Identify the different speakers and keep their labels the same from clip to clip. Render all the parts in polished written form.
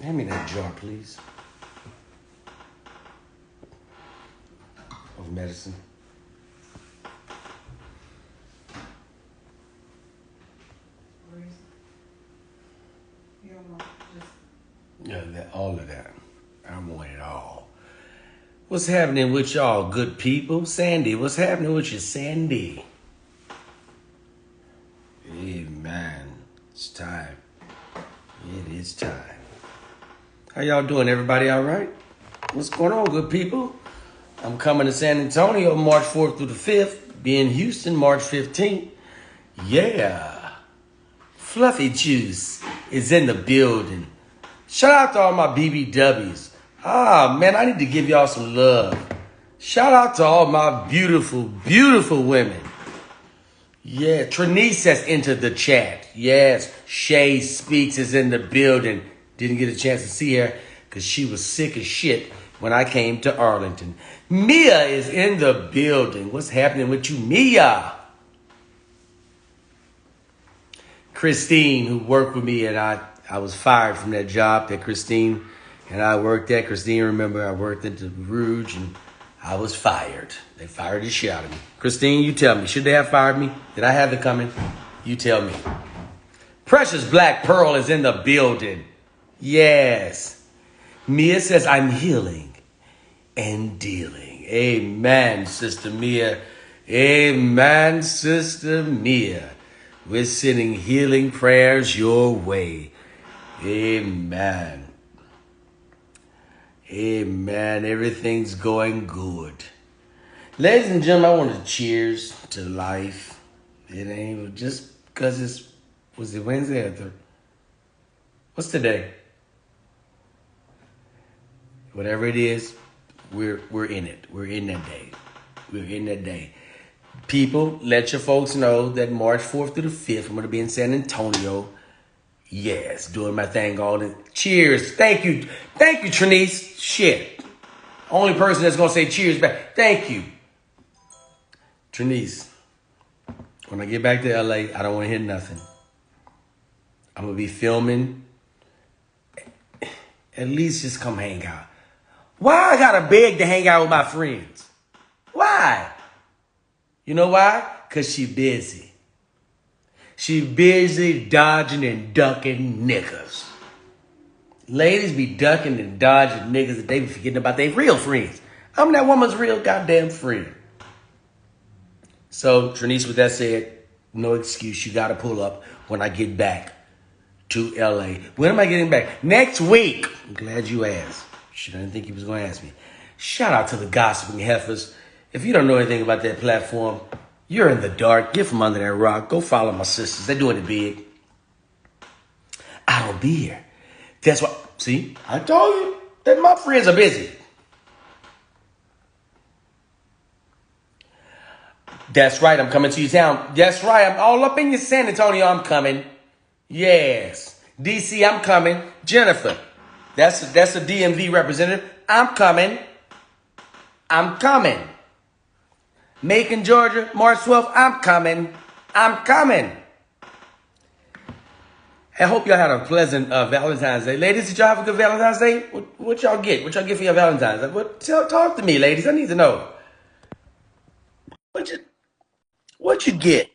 Speaker 1: Hand me that jar, please. Of medicine. Yeah, all of that. I want it all. What's happening with y'all, good people? Sandy, what's happening with you, Sandy? Amen. It's time. It is time. How y'all doing? Everybody all right? What's going on, good people? I'm coming to San Antonio March 4th through the 5th. Be in Houston March 15th. Yeah. Fluffy Juice is in the building. Shout out to all my BBWs. Ah, man, I need to give y'all some love. Shout out to all my beautiful, beautiful women. Yeah, Trinice has entered the chat. Yes, Shay Speaks is in the building. Didn't get a chance to see her because she was sick as shit when I came to Arlington. Mia is in the building. What's happening with you, Mia? Christine, who worked with me, and I was fired from that job that Christine and I worked at. Christine, remember, I worked at the Rouge, and I was fired. They fired the shit out of me. Christine, you tell me, should they have fired me? Did I have it coming? You tell me. Precious Black Pearl is in the building. Yes. Mia says, I'm healing and dealing. Amen, Sister Mia. Amen, Sister Mia. We're sending healing prayers your way. Amen. Amen. Everything's going good. Ladies and gentlemen, I want to cheers to life. It ain't just because was it Wednesday or Thursday? What's today? Whatever it is, we're in it. We're in that day. We're in that day. People, let your folks know that March 4th through the 5th, I'm going to be in San Antonio. Yes, doing my thing all the cheers. Thank you. Thank you, Trinice. Shit. Only person that's going to say cheers back. Thank you. Trinice, when I get back to LA, I don't want to hear nothing. I'm going to be filming. At least just come hang out. Why I got to beg to hang out with my friends? Why? You know why? Because she busy. She busy dodging and ducking niggas. Ladies be ducking and dodging niggas and they be forgetting about their real friends. I'm that woman's real goddamn friend. So, Trinice, with that said, no excuse. You got to pull up when I get back to LA. When am I getting back? Next week. I'm glad you asked. Shit, I didn't think you was going to ask me. Shout out to the Gossiping Heifers. If you don't know anything about that platform, you're in the dark. Get from under that rock. Go follow my sisters. They're doing it big. I don't be here. That's why. See, I told you that my friends are busy. That's right. I'm coming to your town. That's right. I'm all up in your San Antonio. I'm coming. Yes. DC, I'm coming. Jennifer, that's a DMV representative. I'm coming. I'm coming. Macon, Georgia, March 12th, I'm coming. I'm coming. I hope y'all had a pleasant Valentine's Day. Ladies, did y'all have a good Valentine's Day? What y'all get? What y'all get for your Valentine's Day? Talk to me, ladies. I need to know. What you get?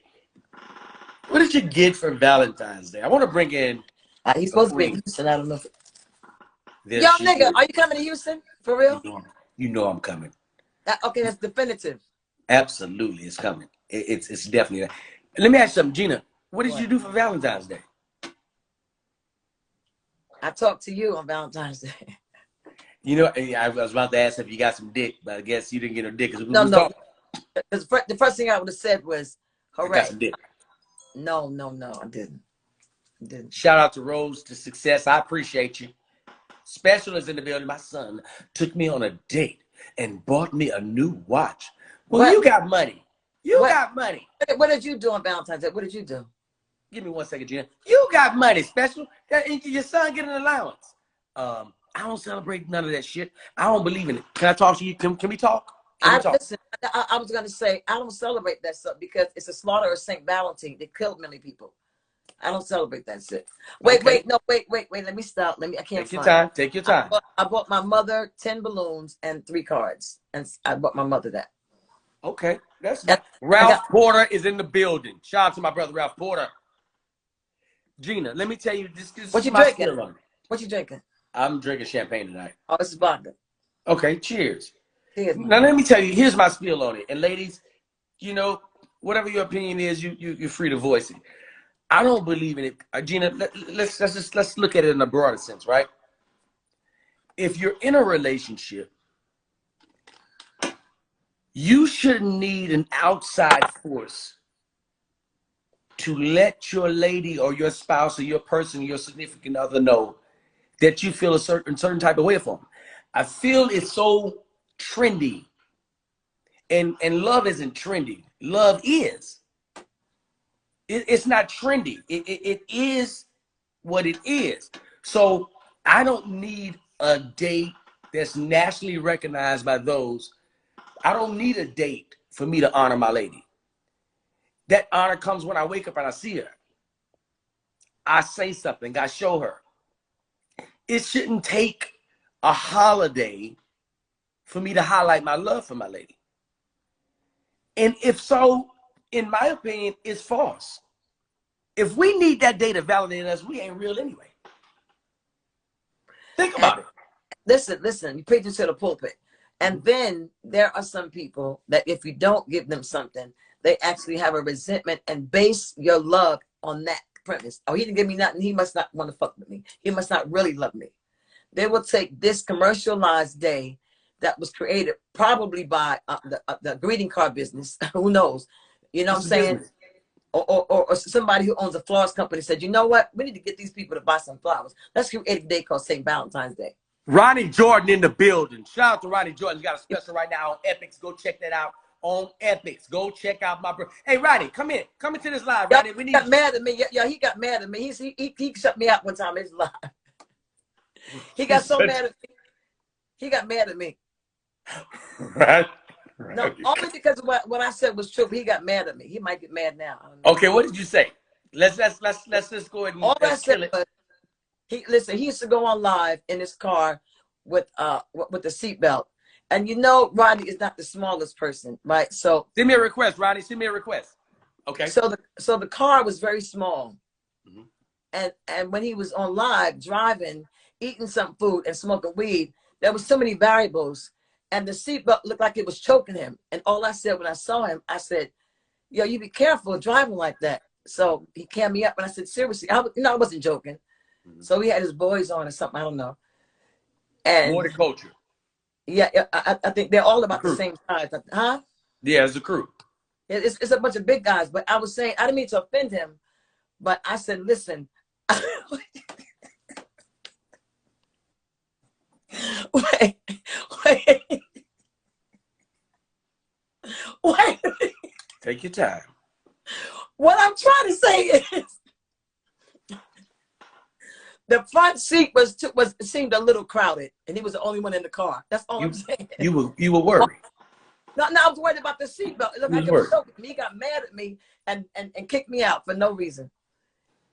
Speaker 1: What did you get for Valentine's Day? I want to bring in.
Speaker 2: He's supposed to be in Houston. I don't know. Yo, nigga, are you coming to Houston? For real?
Speaker 1: You know I'm coming.
Speaker 2: Okay, that's definitive.
Speaker 1: Absolutely, it's coming. It's definitely that. Let me ask you something, Gina. What did you do for Valentine's Day?
Speaker 2: I talked to you on Valentine's Day.
Speaker 1: You know, I was about to ask if you got some dick, but I guess you didn't get no dick.
Speaker 2: No. The first thing I would have said was, hooray.
Speaker 1: I got some dick.
Speaker 2: No, I didn't.
Speaker 1: Shout out to Rose to Success. I appreciate you. Special is in the building. My son took me on a date and bought me a new watch. Well, you got money. You got money.
Speaker 2: What did you do on Valentine's Day? What did you do?
Speaker 1: Give me 1 second, Gina. You got money, Special. Your son get an allowance. I don't celebrate none of that shit. I don't believe in it. Can I talk to you? Can we talk?
Speaker 2: Listen, I was going to say, I don't celebrate that stuff because it's a slaughter of St. Valentine. They killed many people. I don't celebrate that shit. Wait,
Speaker 1: Okay.
Speaker 2: wait. Let me stop. I can't
Speaker 1: Take your
Speaker 2: find
Speaker 1: time.
Speaker 2: it.
Speaker 1: Take your time.
Speaker 2: I bought my mother 10 balloons and 3 cards. And I bought my mother that.
Speaker 1: Okay. That's
Speaker 2: And
Speaker 1: fine. Ralph Porter is in the building. Shout out to my brother, Ralph Porter. Gina, let me tell you, this
Speaker 2: what
Speaker 1: is
Speaker 2: you
Speaker 1: my
Speaker 2: drinking?
Speaker 1: spiel on it.
Speaker 2: What you drinking?
Speaker 1: I'm drinking champagne tonight.
Speaker 2: Oh, this is vodka.
Speaker 1: Okay, cheers.
Speaker 2: Cheers,
Speaker 1: Now, let me tell you, here's my spiel on it. And ladies, you know, whatever your opinion is, you're free to voice it. I don't believe in it. Gina, let's look at it in a broader sense, right? If you're in a relationship, you shouldn't need an outside force to let your lady or your spouse or your person, your significant other know that you feel a certain type of way for them. I feel it's so trendy. And love isn't trendy. Love is. It's not trendy. It is what it is. So I don't need a date that's nationally recognized by those. I don't need a date for me to honor my lady. That honor comes when I wake up and I see her. I say something, I show her. It shouldn't take a holiday for me to highlight my love for my lady. And if so, in my opinion, it's false. If we need that day to validate us, we ain't real anyway. Think about it.
Speaker 2: Listen, you preach to the pulpit. And then there are some people that if you don't give them something, they actually have a resentment and base your love on that premise. Oh, he didn't give me nothing. He must not want to fuck with me. He must not really love me. They will take this commercialized day that was created probably by the greeting card business. Who knows? You know what I'm saying? Or somebody who owns a flowers company said, you know what? We need to get these people to buy some flowers. Let's create a day called St. Valentine's Day.
Speaker 1: Ronnie Jordan in the building. Shout out to Ronnie Jordan. You got a special right now on Epics. Go check that out on Epics. Go check out my bro. Hey, Ronnie, come in. Come into this live, Ronnie.
Speaker 2: He got mad at me. Yeah, he got mad at me. He shut me out one time in his live. He got so mad at me. He got mad at me.
Speaker 1: Right.
Speaker 2: No, only because of what I said was true. But he got mad at me. He might get mad now.
Speaker 1: Okay, what did you say? Let's just go ahead and
Speaker 2: all I said was, he used to go on live in his car with the seatbelt. And you know, Rodney is not the smallest person, right? So
Speaker 1: send me a request, Rodney. Send me a request. Okay.
Speaker 2: So the car was very small. Mm-hmm. And when he was on live driving, eating some food and smoking weed, there was so many variables. And the seatbelt looked like it was choking him. And all I said when I saw him, I said, yo, you be careful driving like that. So he canned me up. And I said, seriously, I wasn't joking. Mm-hmm. So he had his boys on or something. I don't know. And
Speaker 1: more the culture.
Speaker 2: Yeah, I think they're all about the same size. Huh?
Speaker 1: Yeah, it's a crew.
Speaker 2: It's a bunch of big guys. But I was saying, I didn't mean to offend him. But I said, listen. Wait.
Speaker 1: Take your time.
Speaker 2: What I'm trying to say is the front seat seemed a little crowded, and he was the only one in the car. That's all I'm saying.
Speaker 1: You were worried.
Speaker 2: No, I was worried about the seatbelt. It looked like it was choking me. He got mad at me and kicked me out for no reason.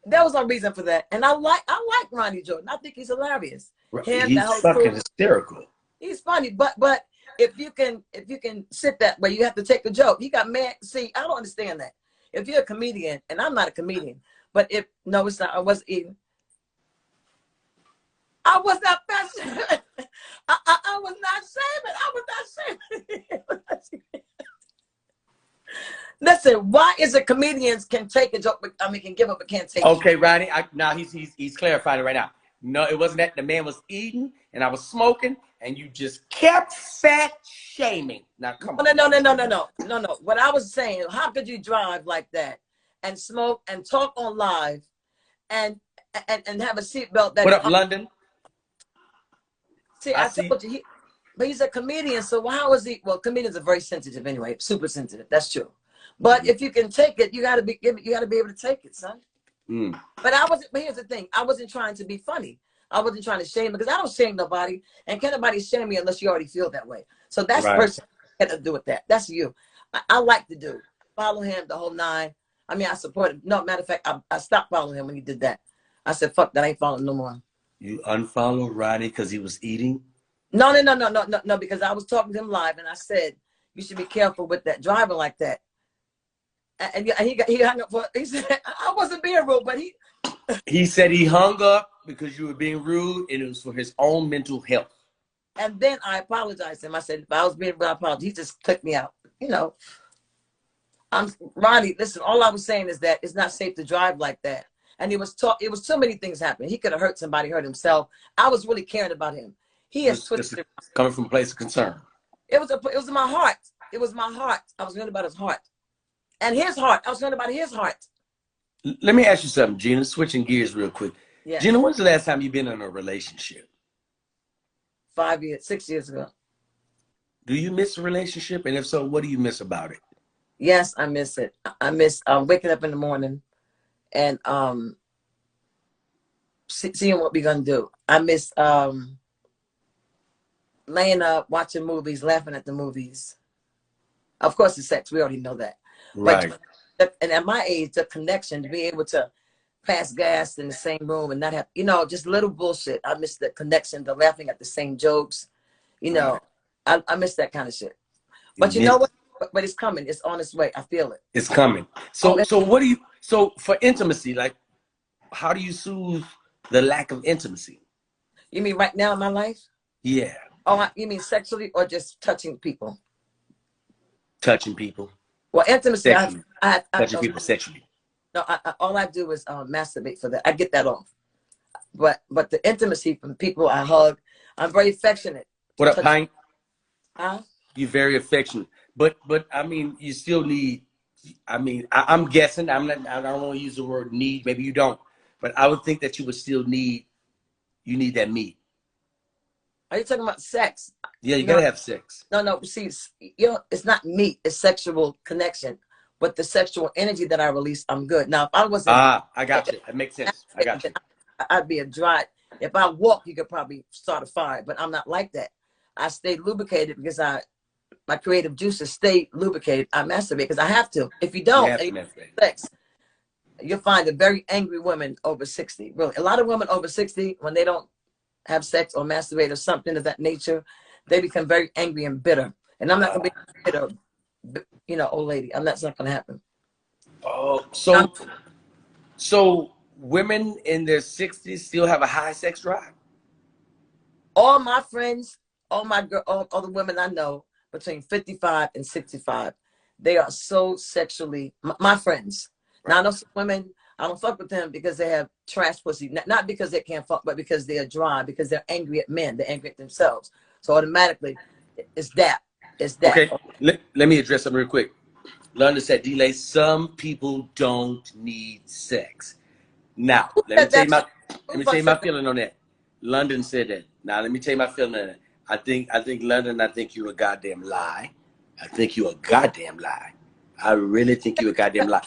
Speaker 2: There was no reason for that. And I like Ronnie Jordan. I think he's hilarious.
Speaker 1: He's fucking hysterical.
Speaker 2: He's funny, but if you can sit that way, you have to take the joke. He got mad. See, I don't understand that. If you're a comedian, and I'm not a comedian, but it's not. I wasn't eating. I was not fashion. I was not shaming. I was not shaming. Listen, why is it comedians can take a joke, can give up but can't take it?
Speaker 1: Okay, Ronnie. Now he's clarifying it right now. No, it wasn't that. The man was eating and I was smoking and you just kept fat shaming. Now come on.
Speaker 2: No. What I was saying, how could you drive like that and smoke and talk on live and have a seatbelt that—
Speaker 1: What up, London?
Speaker 2: See, I told you, but he's a comedian, so how is he? Well, comedians are very sensitive anyway, super sensitive. That's true. But if you can take it, you got to be able to take it, son. Mm. But here's the thing: I wasn't trying to be funny. I wasn't trying to shame because I don't shame nobody, and can't nobody shame me unless you already feel that way. So that's the person that had to do with that. That's you. I like to do follow him the whole nine. I mean, I supported. No, matter of fact, I stopped following him when he did that. I said, fuck that, I ain't following no more.
Speaker 1: You unfollowed Ronnie because he was eating?
Speaker 2: No, because I was talking to him live and I said, you should be careful with that driving like that. And he hung up for, he said, I wasn't being rude, but
Speaker 1: he said he hung up because you were being rude and it was for his own mental health.
Speaker 2: And then I apologized to him. I said, if I was being rude, I apologize. He just clicked me out. You know, Ronnie, listen, all I was saying is that it's not safe to drive like that. And it was too many things happening. He could have hurt somebody, hurt himself. I was really caring about him. He has twisted.
Speaker 1: Coming from a place of concern.
Speaker 2: It was my heart. It was my heart. I was learning about his heart. And his heart. I was learning about his heart.
Speaker 1: Let me ask you something, Gina, switching gears real quick.
Speaker 2: Yes.
Speaker 1: Gina, when's the last time you've been in a relationship?
Speaker 2: 6 years ago.
Speaker 1: Do you miss a relationship? And if so, what do you miss about it?
Speaker 2: Yes, I miss it. I miss waking up in the morning and seeing what we're going to do. I miss laying up, watching movies, laughing at the movies. Of course, the sex, we already know that.
Speaker 1: Right.
Speaker 2: But, and at my age, the connection, to be able to pass gas in the same room and not have, you know, just little bullshit. I miss the connection, the laughing at the same jokes. You know, I miss that kind of shit. But you know what? But it's coming. It's on its way. I feel it.
Speaker 1: It's coming. So what do you, so for intimacy, like, how do you soothe the lack of intimacy?
Speaker 2: You mean right now in my life?
Speaker 1: Yeah.
Speaker 2: Oh, you mean sexually or just touching people?
Speaker 1: Touching people.
Speaker 2: Well, intimacy,
Speaker 1: touching people sexually.
Speaker 2: No, all I do is masturbate for that. I get that off. But the intimacy from people I hug, I'm very affectionate.
Speaker 1: What up, Pint?
Speaker 2: Huh?
Speaker 1: You're very affectionate. But I mean, you still need, I mean, I'm guessing, I don't want to use the word need, maybe you don't, but I would think that you would still need, you need that meat.
Speaker 2: Are you talking about sex?
Speaker 1: Yeah, you gotta have sex.
Speaker 2: No, see, you know, it's not meat, it's sexual connection. But the sexual energy that I release, I'm good. Now, if I wasn't...
Speaker 1: I got you. That makes sense. I got you.
Speaker 2: I'd be a dry... If I walk, you could probably start a fire, but I'm not like that. I stay lubricated because my creative juices stay lubricated. I masturbate because I have to. If you don't, and you sex, you'll find a very angry woman over 60. Really, a lot of women over 60, when they don't have sex or masturbate or something of that nature, they become very angry and bitter. And I'm not gonna be bitter, you know, old lady. That's not gonna happen.
Speaker 1: Oh, so women in their 60s still have a high sex drive?
Speaker 2: All my friends, all the women I know between 55 and 65, they are so sexually, my friends. Right. Now I know some women, I don't fuck with them because they have trash pussy. Not because they can't fuck, but because they are dry, because they're angry at men, they're angry at themselves. So automatically, it's that. It's that.
Speaker 1: Okay, let me address something real quick. London said, delay, some people don't need sex. Now, let me tell you my feeling on that. London said that. Now, let me tell you my feeling on that. I think London, I think you're a goddamn lie. I think you're a goddamn lie. I really think you're a goddamn lie.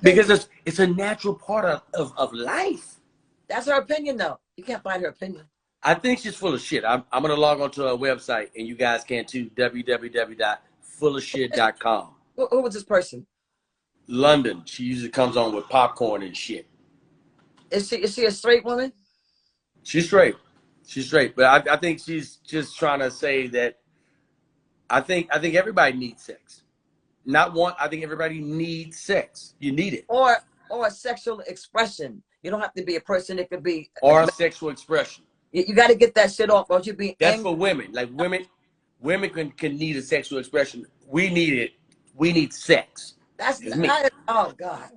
Speaker 1: Because it's a natural part of life.
Speaker 2: That's her opinion, though. You can't find her opinion.
Speaker 1: I think she's full of shit. I'm going to log on to her website, and you guys can too, www.fullofshit.com.
Speaker 2: Who was this person?
Speaker 1: London. She usually comes on with popcorn and shit.
Speaker 2: Is she a straight woman?
Speaker 1: She's straight. She's straight. But I think she's just trying to say that I think everybody needs sex. Not one. I think everybody needs sex. You need it.
Speaker 2: Or a sexual expression. You don't have to be a person. It could be.
Speaker 1: Or a sexual expression.
Speaker 2: You got to get that shit off, or you be.
Speaker 1: That's angry. For women. Like women can need a sexual expression. We need it. We need sex.
Speaker 2: That's me. Oh God.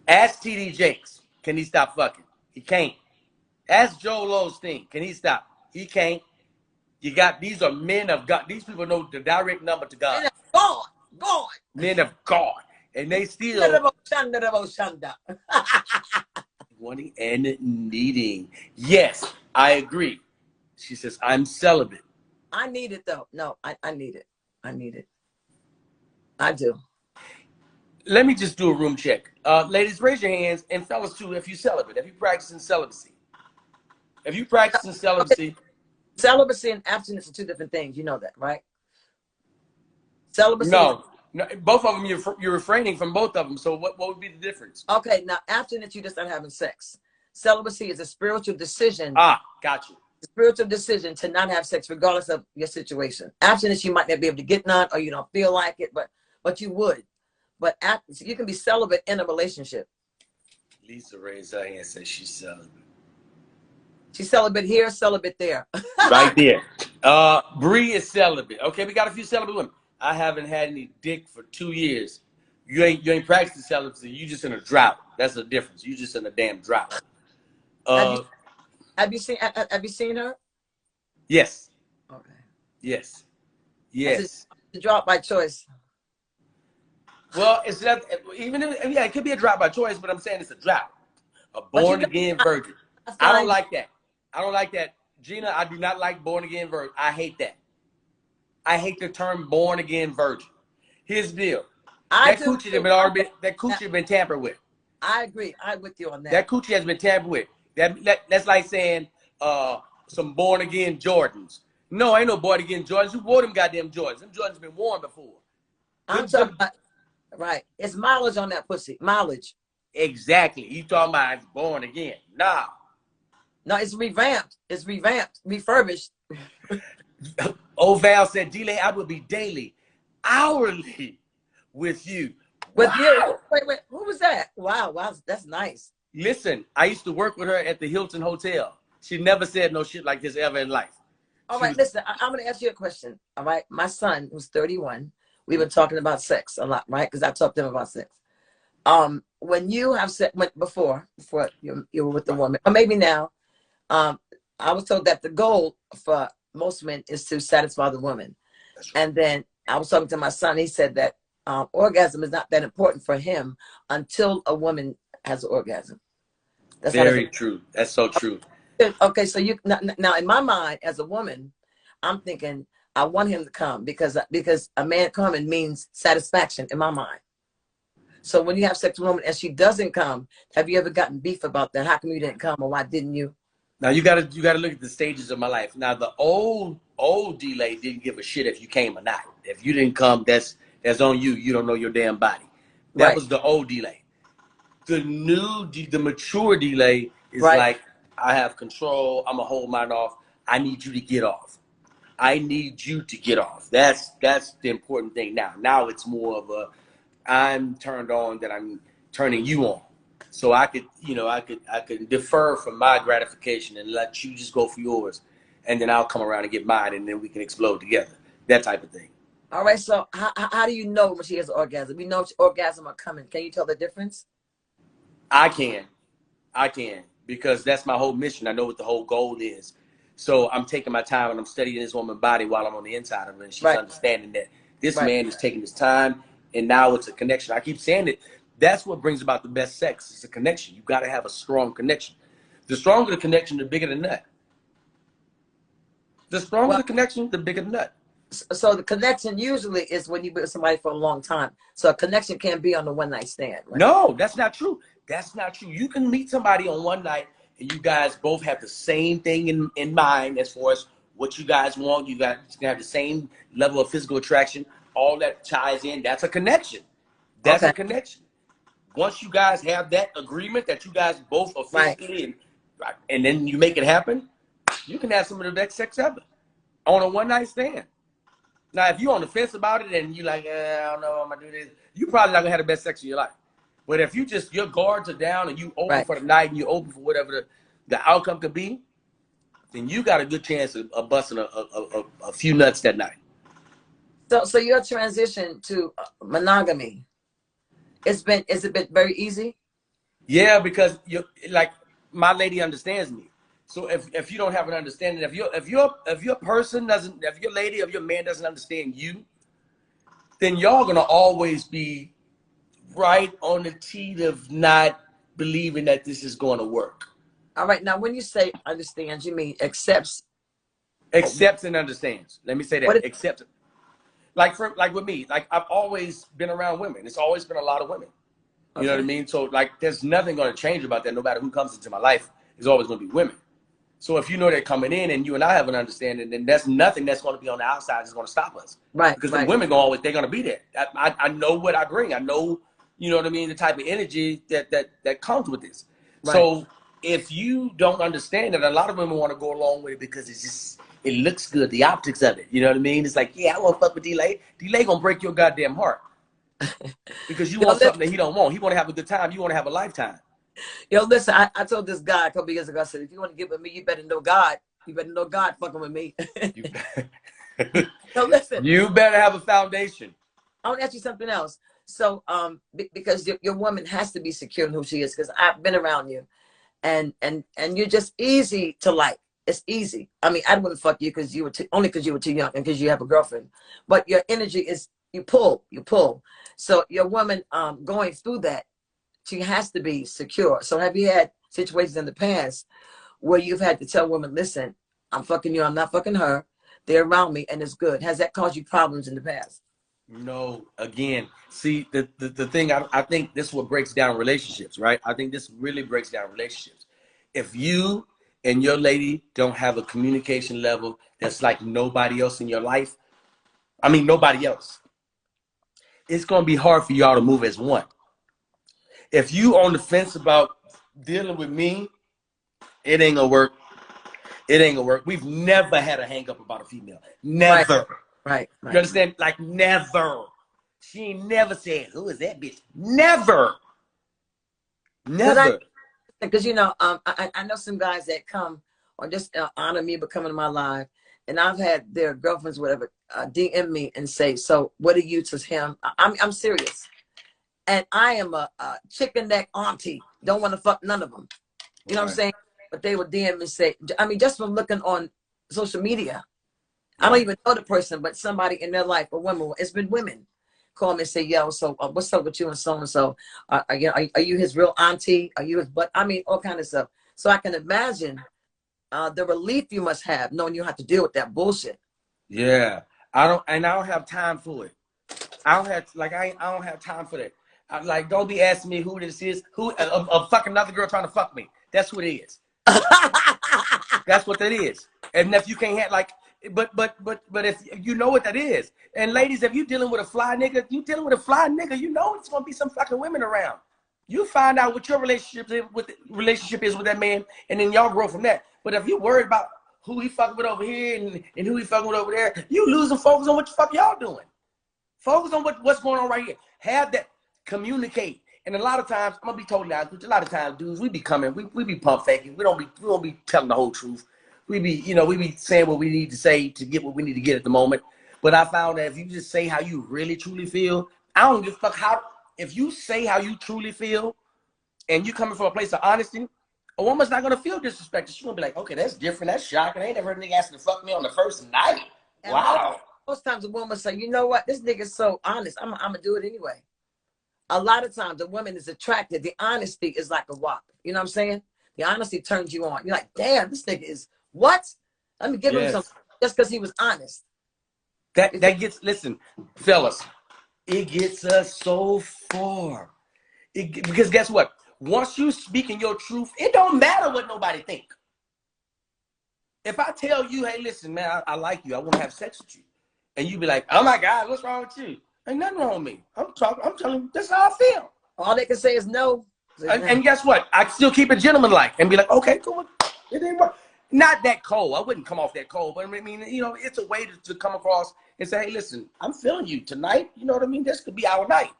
Speaker 1: Ask TD Jakes. Can he stop fucking? He can't. Ask Joel Osteen. Can he stop? He can't. These are men of God. These people know the direct number to God.
Speaker 2: Men of God.
Speaker 1: Men of God. And they still wanting and needing. Yes, I agree. She says, I'm celibate.
Speaker 2: I need it though. No, I need it. I need it. I do.
Speaker 1: Let me just do a room check. Ladies, raise your hands. And fellas too, if you celibate. If you practicing celibacy. If you practicing celibacy.
Speaker 2: Celibacy and abstinence are two different things. You know that, right? Celibacy.
Speaker 1: No. No, both of them, you're refraining from both of them. So what would be the difference?
Speaker 2: Okay, now abstinence, you just not having sex. Celibacy is a spiritual decision.
Speaker 1: Ah, got you.
Speaker 2: Spiritual decision to not have sex, regardless of your situation. Abstinence, you might not be able to get none, or you don't feel like it, but you would. But you can be celibate in a relationship.
Speaker 1: Lisa raised her hand and said she's celibate.
Speaker 2: She's celibate here, celibate there.
Speaker 1: Right there. Bree is celibate. Okay, we got a few celibate women. I haven't had any dick for 2 years. You ain't practicing celibacy. You just in a drought. That's the difference. You just in a damn drought.
Speaker 2: Have you seen her?
Speaker 1: Yes.
Speaker 2: Okay.
Speaker 1: Yes. Yes.
Speaker 2: It's a drop by choice.
Speaker 1: Well, it's not even if, yeah, it could be a drop by choice, but I'm saying it's a drought. A born again virgin. I don't like that. I don't like that. Gina, I do not like born again virgin. I hate that. I hate the term born again virgin. Here's the deal. That coochie has been tampered with.
Speaker 2: I agree. I'm with you on that.
Speaker 1: That coochie has been tampered with. That's like saying some born again Jordans. No, ain't no born again Jordans. Who wore them goddamn Jordans? Them Jordans been worn before.
Speaker 2: I'm talking about, right. It's mileage on that pussy. Mileage.
Speaker 1: Exactly. You talking about it's born again. Nah.
Speaker 2: No, it's revamped. It's revamped, refurbished.
Speaker 1: Old Val said, D-Lay, I will be daily, hourly with you.
Speaker 2: With you? Wait. Who was that? Wow, that's nice.
Speaker 1: Listen, I used to work with her at the Hilton Hotel. She never said no shit like this ever in life.
Speaker 2: All right, listen, I'm going to ask you a question. All right, my son, who's 31, we've been talking about sex a lot, right? Because I talked to him about sex. When you have sex, before you were with the woman, or maybe now, I was told that the goal for most men is to satisfy the woman. Right. And then I was talking to my son. He said that orgasm is not that important for him until a woman has an orgasm.
Speaker 1: That's very true. That's so true.
Speaker 2: Okay, so you now in my mind as a woman, I'm thinking I want him to come because a man coming means satisfaction in my mind. So when you have sex with a woman and she doesn't come, have you ever gotten beef about that? How come you didn't come, or why didn't you?
Speaker 1: Now you gotta look at the stages of my life. Now the old D-Lay didn't give a shit if you came or not. If you didn't come, that's on you. You don't know your damn body. That was the old D-Lay. The mature D-Lay is like, I have control. I'm gonna hold mine off. I need you to get off. I need you to get off. That's the important thing now. Now it's more of a, I'm turned on that I'm turning you on. So I could defer from my gratification and let you just go for yours, and then I'll come around and get mine, and then we can explode together. That type of thing.
Speaker 2: All right. So how do you know when she has an orgasm? We know orgasm are coming. Can you tell the difference?
Speaker 1: I can, because that's my whole mission. I know what the whole goal is. So I'm taking my time and I'm studying this woman's body while I'm on the inside of her, and she's understanding that this man is taking his time, and now it's a connection. I keep saying it. That's what brings about the best sex. It's a connection. You got to have a strong connection. The stronger the connection, the bigger the nut. The stronger the connection, the bigger the nut.
Speaker 2: So the connection usually is when you be with somebody for a long time. So a connection can't be on the one night stand. Right?
Speaker 1: No, that's not true. That's not true. You can meet somebody on one night and you guys both have the same thing in mind as far as what you guys want. You guys can have the same level of physical attraction. All that ties in. That's a connection. That's a connection. Once you guys have that agreement that you guys both are physically and then you make it happen, you can have some of the best sex ever on a one night stand. Now, if you're on the fence about it and you're like, I don't know, I'm gonna do this, you're probably not gonna have the best sex of your life. But if your guards are down and you open for the night and you open for whatever the outcome could be, then you got a good chance of busting a few nuts that night.
Speaker 2: So your transition to monogamy, has it been very easy? Yeah,
Speaker 1: because my lady understands me. So if you don't have an understanding, if your lady or your man doesn't understand you, then y'all gonna always be right on the teat of not believing that this is going to work.
Speaker 2: All right. Now, when you say understands, you mean accepts?
Speaker 1: Accepts and understands. Let me say that. Accepts. Like with me, like I've always been around women. It's always been a lot of women. You know what I mean? So like, there's nothing going to change about that. No matter who comes into my life, it's always going to be women. So if you know they're coming in and you and I have an understanding, then there's nothing that's going to be on the outside that's going to stop us.
Speaker 2: Right.
Speaker 1: Because the
Speaker 2: Right.
Speaker 1: women they're going to be there. I know what I bring. I know, you know what I mean, the type of energy that comes with this.
Speaker 2: Right.
Speaker 1: So if you don't understand it, a lot of women want to go along with it because it looks good, the optics of it. You know what I mean? It's like, yeah, I want to fuck with D-Lay. D-Lay going to break your goddamn heart. Because you want something that he don't want. He want to have a good time. You want to have a lifetime.
Speaker 2: Yo, listen, I told this guy a couple years ago, I said, if you want to get with me, you better know God. You better know God fucking with me. Yo, listen.
Speaker 1: You better have a foundation.
Speaker 2: I want to ask you something else. So, because your woman has to be secure in who she is, because I've been around you, and you're just easy to like. It's easy. I mean, I wouldn't fuck you because you were only because you were too young and because you have a girlfriend. But your energy is you pull. So your woman going through that, she has to be secure. So have you had situations in the past where you've had to tell women, listen, I'm fucking you, I'm not fucking her. They're around me and it's good. Has that caused you problems in the past?
Speaker 1: No, again, see, the thing, I think this is what breaks down relationships, right? I think this really breaks down relationships. If you and your lady don't have a communication level that's like nobody else in your life, I mean, nobody else, it's going to be hard for y'all to move as one. If you on the fence about dealing with me, it ain't gonna work. It ain't gonna work. We've never had a hang up about a female. Never.
Speaker 2: Right.
Speaker 1: You understand? Like never. She ain't never said, who is that bitch? Never. Never.
Speaker 2: Because you know, I know some guys that come or just honor me but come into my life, and I've had their girlfriends, whatever, DM me and say, so what are you to him? I'm serious. And I am a chicken neck auntie. Don't want to fuck none of them. You know what I'm saying? But they would DM and say, I mean, just from looking on social media, I don't even know the person, but somebody in their life, a woman, it's been women, call me and say, yo, so what's up with you and so? Are you his real auntie? Are you his, but I mean, all kind of stuff. So I can imagine the relief you must have knowing you have to deal with that bullshit.
Speaker 1: Yeah. I don't have time for it. I don't have time for that. Like, don't be asking me who this is. Who a fucking another girl trying to fuck me. That's who it is. That's what that is. And if you can't have but if you know what that is, and ladies, if you dealing with a fly nigga, you know it's gonna be some fucking women around. You find out what your relationship is with that man, and then y'all grow from that. But if you worried about who he fucking with over here and who he fucking with over there, you losing focus on what the fuck y'all doing. Focus on what's going on right here. Have that. Communicate. And a lot of times, I'm gonna be totally honest with you, a lot of times, dudes, we be pump faking. We don't be telling the whole truth. We be saying what we need to say to get what we need to get at the moment. But I found that if you just say how you really truly feel, I don't give a fuck if you say how you truly feel and you coming from a place of honesty, a woman's not gonna feel disrespected. She's gonna be like, okay, that's different, that's shocking. I ain't never heard a nigga asking to fuck me on the first night.
Speaker 2: And
Speaker 1: wow.
Speaker 2: Most times a woman say, you know what, this nigga's so honest, I'm gonna do it anyway. A lot of times the woman is attracted. The honesty is like a whop. You know what I'm saying? The honesty turns you on. You're like, damn, this nigga is what? Let me give him some just because he was honest.
Speaker 1: Listen, fellas, it gets us so far. Because guess what? Once you speaking your truth, it don't matter what nobody think. If I tell you, hey, listen, man, I like you. I want to have sex with you. And you be like, oh my God, what's wrong with you? Ain't nothing wrong with me. I'm telling you, this is how I feel.
Speaker 2: All they can say is no.
Speaker 1: And guess what? I still keep it gentleman-like and be like, okay, cool. It ain't work. Not that cold. I wouldn't come off that cold, but I mean, you know, it's a way to come across and say, hey, listen, I'm feeling you tonight. You know what I mean? This could be our night.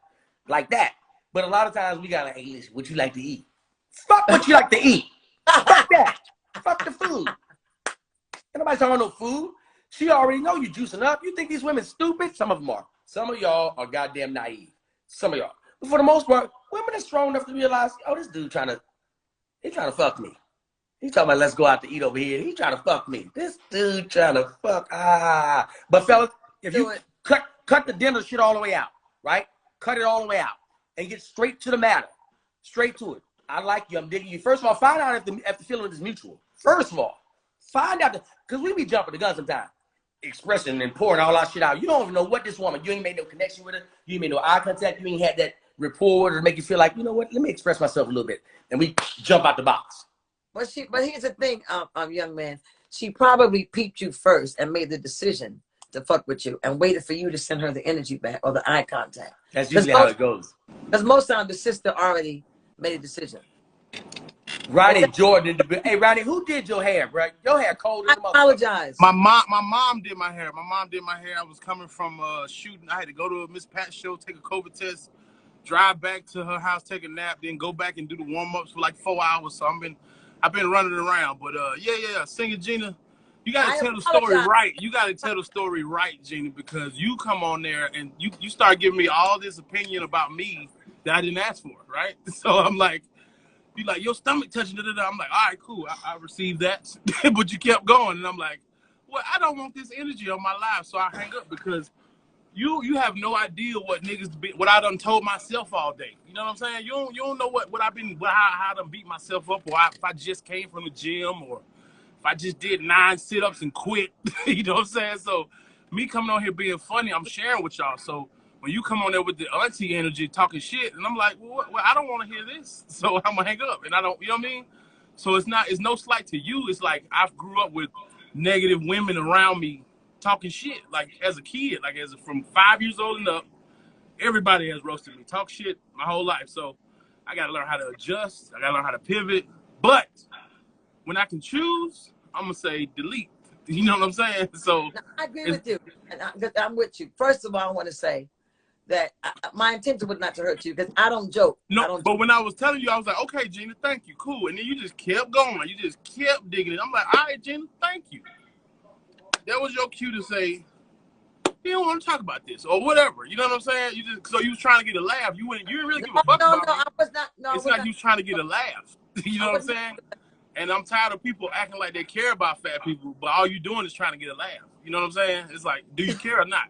Speaker 1: Like that. But a lot of times we gotta, hey, listen, what you like to eat? Fuck what you like to eat. Fuck that. Fuck the food. Ain't nobody talking about no food. She already know you juicing up. You think these women stupid? Some of them are. Some of y'all are goddamn naive. Some of y'all. But for the most part, women are strong enough to realize, oh, this dude trying to fuck me. He's talking about let's go out to eat over here. He's trying to fuck me. This dude trying to fuck. But fellas, if you cut the dinner shit all the way out, right? Cut it all the way out and get straight to the matter. Straight to it. I like you. I'm digging you. First of all, find out if the feeling is mutual. First of all, find out because we be jumping the gun sometimes. Expressing and pouring all our shit out. You don't even know what this woman, you ain't made no connection with her. You ain't made no eye contact. You ain't had that rapport to make you feel like, you know what, let me express myself a little bit. And we jump out the box.
Speaker 2: But here's the thing, young man. She probably peeped you first and made the decision to fuck with you and waited for you to send her the energy back or the eye contact.
Speaker 1: That's usually how it goes.
Speaker 2: Because most times the sister already made a decision.
Speaker 1: Ronnie Jordan. Hey, Ronnie, who did your hair, bro? Your hair cold as a motherfucker.
Speaker 2: Apologize.
Speaker 3: My mom did my hair. My mom did my hair. I was coming from shooting. I had to go to a Miss Pat show, take a COVID test, drive back to her house, take a nap, then go back and do the warm-ups for like 4 hours. So I've been running around. But yeah, singer Gina, you gotta tell the story right. You gotta tell the story right, Gina, because you come on there and you start giving me all this opinion about me that I didn't ask for, right? So I'm like, you like your stomach touching it. I'm like, all right, cool. I received that, but you kept going, and I'm like, well, I don't want this energy on my life, so I hang up because you have no idea what what I done told myself all day. You know what I'm saying? You don't know what how I done beat myself up, or if I just came from the gym, or if I just did 9 sit-ups and quit. You know what I'm saying? So me coming on here being funny, I'm sharing with y'all. So when you come on there with the auntie energy talking shit, and I'm like, well, I don't want to hear this, so I'm gonna hang up. And I don't, you know what I mean? So it's no slight to you. It's like I grew up with negative women around me talking shit, like as a kid, like from 5 years old and up. Everybody has roasted me, talk shit my whole life. So I gotta learn how to adjust. I gotta learn how to pivot. But when I can choose, I'm gonna say delete. You know what I'm saying? So
Speaker 2: I agree with you, and I'm with you. First of all, I want to say that my intention was not to hurt you because I don't joke.
Speaker 3: But when I was telling you, I was like, okay, Gina, thank you, cool. And then you just kept going. You just kept digging it. I'm like, all right, Gina, thank you. That was your cue to say, you don't want to talk about this or whatever. You know what I'm saying? So you was trying to get a laugh. You didn't really give a fuck about me.
Speaker 2: I was not. No,
Speaker 3: it's like you was trying to get a laugh. You know what I'm saying? And I'm tired of people acting like they care about fat people, but all you doing is trying to get a laugh. You know what I'm saying? It's like, do you care or not?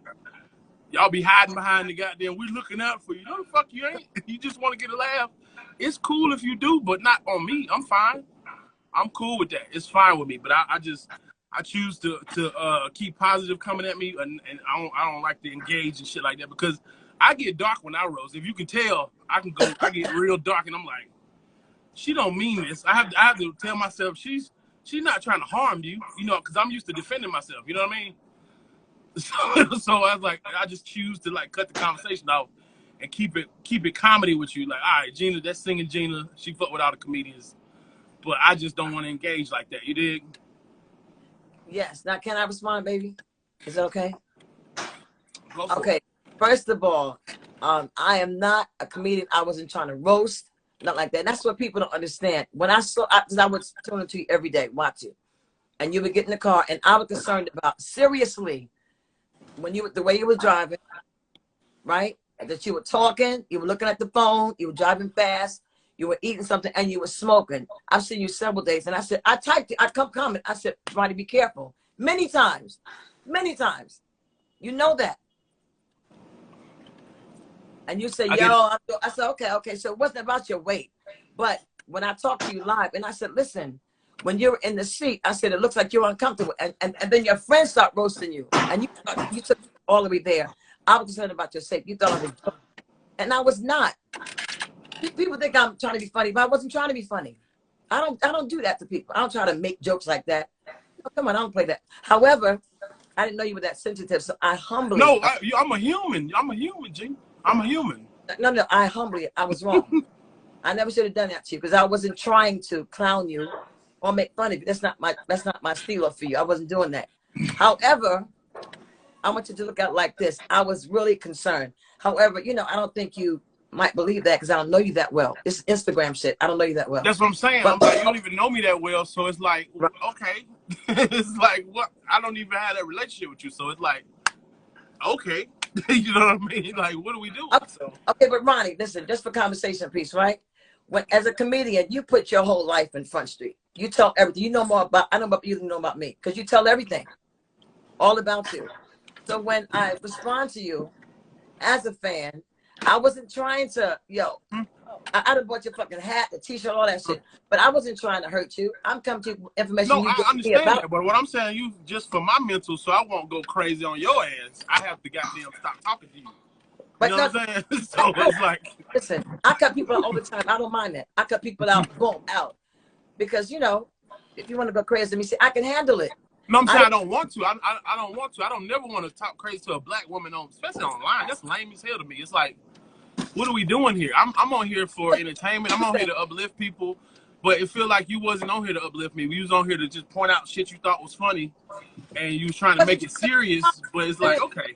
Speaker 3: Y'all be hiding behind the goddamn, we're looking out for you. No, the fuck you ain't. You just want to get a laugh. It's cool if you do, but not on me. I'm fine. I'm cool with that. It's fine with me. But I choose to keep positive coming at me, and I don't like to engage and shit like that because I get dark when I roast. If you can tell, I get real dark, and I'm like, she don't mean this. I have to tell myself she's not trying to harm you, you know, because I'm used to defending myself. You know what I mean? So I was like, I just choose to like cut the conversation off and keep it comedy with you. Like, all right, Gina, that's singing Gina. She fuck with all the comedians, but I just don't want to engage like that. You dig?
Speaker 2: Yes. Now, can I respond, baby? Is that okay?
Speaker 3: Go for
Speaker 2: okay.
Speaker 3: It.
Speaker 2: First of all, I am not a comedian. I wasn't trying to roast, not like that. And that's what people don't understand. When I was tuning to you every day, watch you, and you would get in the car, and I was concerned about seriously. When the way you were driving, right? That you were talking, you were looking at the phone, you were driving fast, you were eating something, and you were smoking. I've seen you several days, and I said, I typed it, I comment, I said, try to be careful. Many times. You know that. And you said, I said, okay. So it wasn't about your weight. But when I talked to you live, and I said, listen, when you're in the seat, I said, it looks like you're uncomfortable. And then your friends start roasting you. And you took it all the way there. I was concerned about your safety. You thought I was joking. And I was not. People think I'm trying to be funny, but I wasn't trying to be funny. I don't do that to people. I don't try to make jokes like that. Oh, come on, I don't play that. However, I didn't know you were that sensitive, so I humbly.
Speaker 3: No, I'm a human. I'm a human, G. I'm a human.
Speaker 2: No, I was wrong. I never should have done that to you because I wasn't trying to clown you or make fun of you. That's not my stilo for you. I wasn't doing that. However, I want you to look at it like this. I was really concerned. However, you know, I don't think you might believe that because I don't know you that well. It's Instagram shit. I don't know you that well.
Speaker 3: That's what I'm saying.
Speaker 2: But,
Speaker 3: I'm like, you don't even know me that well, so it's like, okay. It's like, what? I don't even have that relationship with you, so it's like, okay. You know what I mean? Like, what do we do?
Speaker 2: Okay, but Ronnie, listen, just for conversation piece, right? When as a comedian, you put your whole life in Front Street. You tell everything. You know more about, I know about you than you know about me, because you tell everything, all about you. So when I respond to you as a fan, I wasn't trying to, I done bought your fucking hat, the t-shirt, all that shit, but I wasn't trying to hurt you. I'm coming to you information.
Speaker 3: No, I understand that, but what I'm saying, you just for my mental, so I won't go crazy on your ass. I have to goddamn stop talking to you. You know what I'm saying? So it's like,
Speaker 2: listen, I cut people out all the time. I don't mind that. I cut people out, boom, out. because you know, if you want to go crazy, let me see, I can handle it.
Speaker 3: No, I'm saying I don't want to. I don't want to. I don't never want to talk crazy to a black woman especially online. That's lame as hell to me. It's like, what are we doing here? I'm on here for entertainment. I'm on here to uplift people. But it feel like you wasn't on here to uplift me. We was on here to just point out shit you thought was funny, and you was trying to make it serious. But it's like, okay,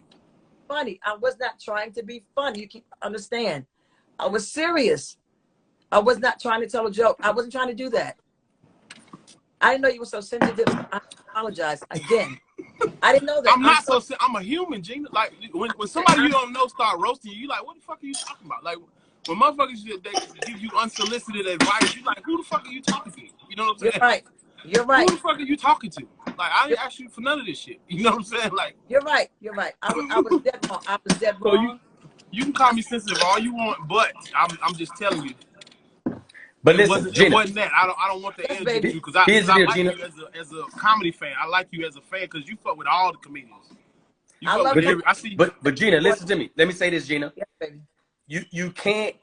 Speaker 2: funny. I was not trying to be funny. You keep understand. I was serious. I was not trying to tell a joke. I wasn't trying to do that. I didn't know you were so sensitive. I apologize again. I didn't know that.
Speaker 3: I'm not so. I'm a human, Gina. Like when somebody you don't know start roasting you, you like, what the fuck are you talking about? Like when motherfuckers they give you unsolicited advice, you like, who the fuck are you talking to? You know what I'm saying?
Speaker 2: You're right. You're right.
Speaker 3: Who the fuck are you talking to? Like I didn't ask you for none of this shit. You know what I'm saying? Like
Speaker 2: you're right. You're right. I was dead wrong. I was dead wrong.
Speaker 3: So you can call me sensitive all you want, but I'm just telling you.
Speaker 1: But listen, Gina,
Speaker 3: it wasn't that. I don't want the energy to you because I like you as a comedy fan. I like you as a fan because you fuck with all the comedians. I see.
Speaker 1: But Gina, listen to me. Let me say this, Gina.
Speaker 2: Yeah, baby.
Speaker 1: You can't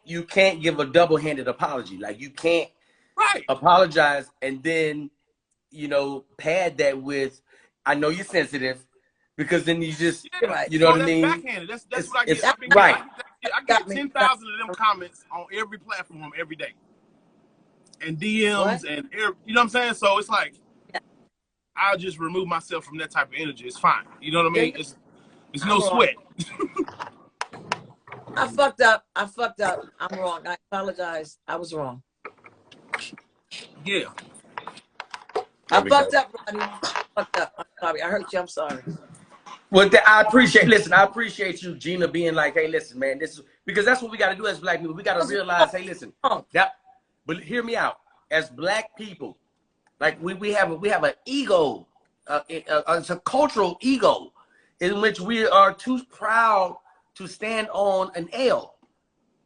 Speaker 1: give a double-handed apology. Like you can't
Speaker 3: right
Speaker 1: apologize and then pad that with I know you're sensitive because then you just you know what I mean.
Speaker 3: Backhanded. That's what I get.
Speaker 1: Right.
Speaker 3: I get 10,000 of them comments on every platform every day. And DMs and you know what I'm saying? So it's like I'll just remove myself from that type of energy. It's fine. You know what I mean? It's no sweat.
Speaker 2: I fucked up. I'm wrong. I apologize. I was wrong.
Speaker 3: Yeah.
Speaker 2: I fucked up, Ronnie. I fucked up. I'm sorry. I hurt you. I'm sorry.
Speaker 1: Well, I appreciate you, Gina, being like, hey, listen, man, this is because that's what we got to do as black people. We got to realize, hey, listen, but hear me out. As black people, like we have an ego, it's a cultural ego in which we are too proud to stand on an L.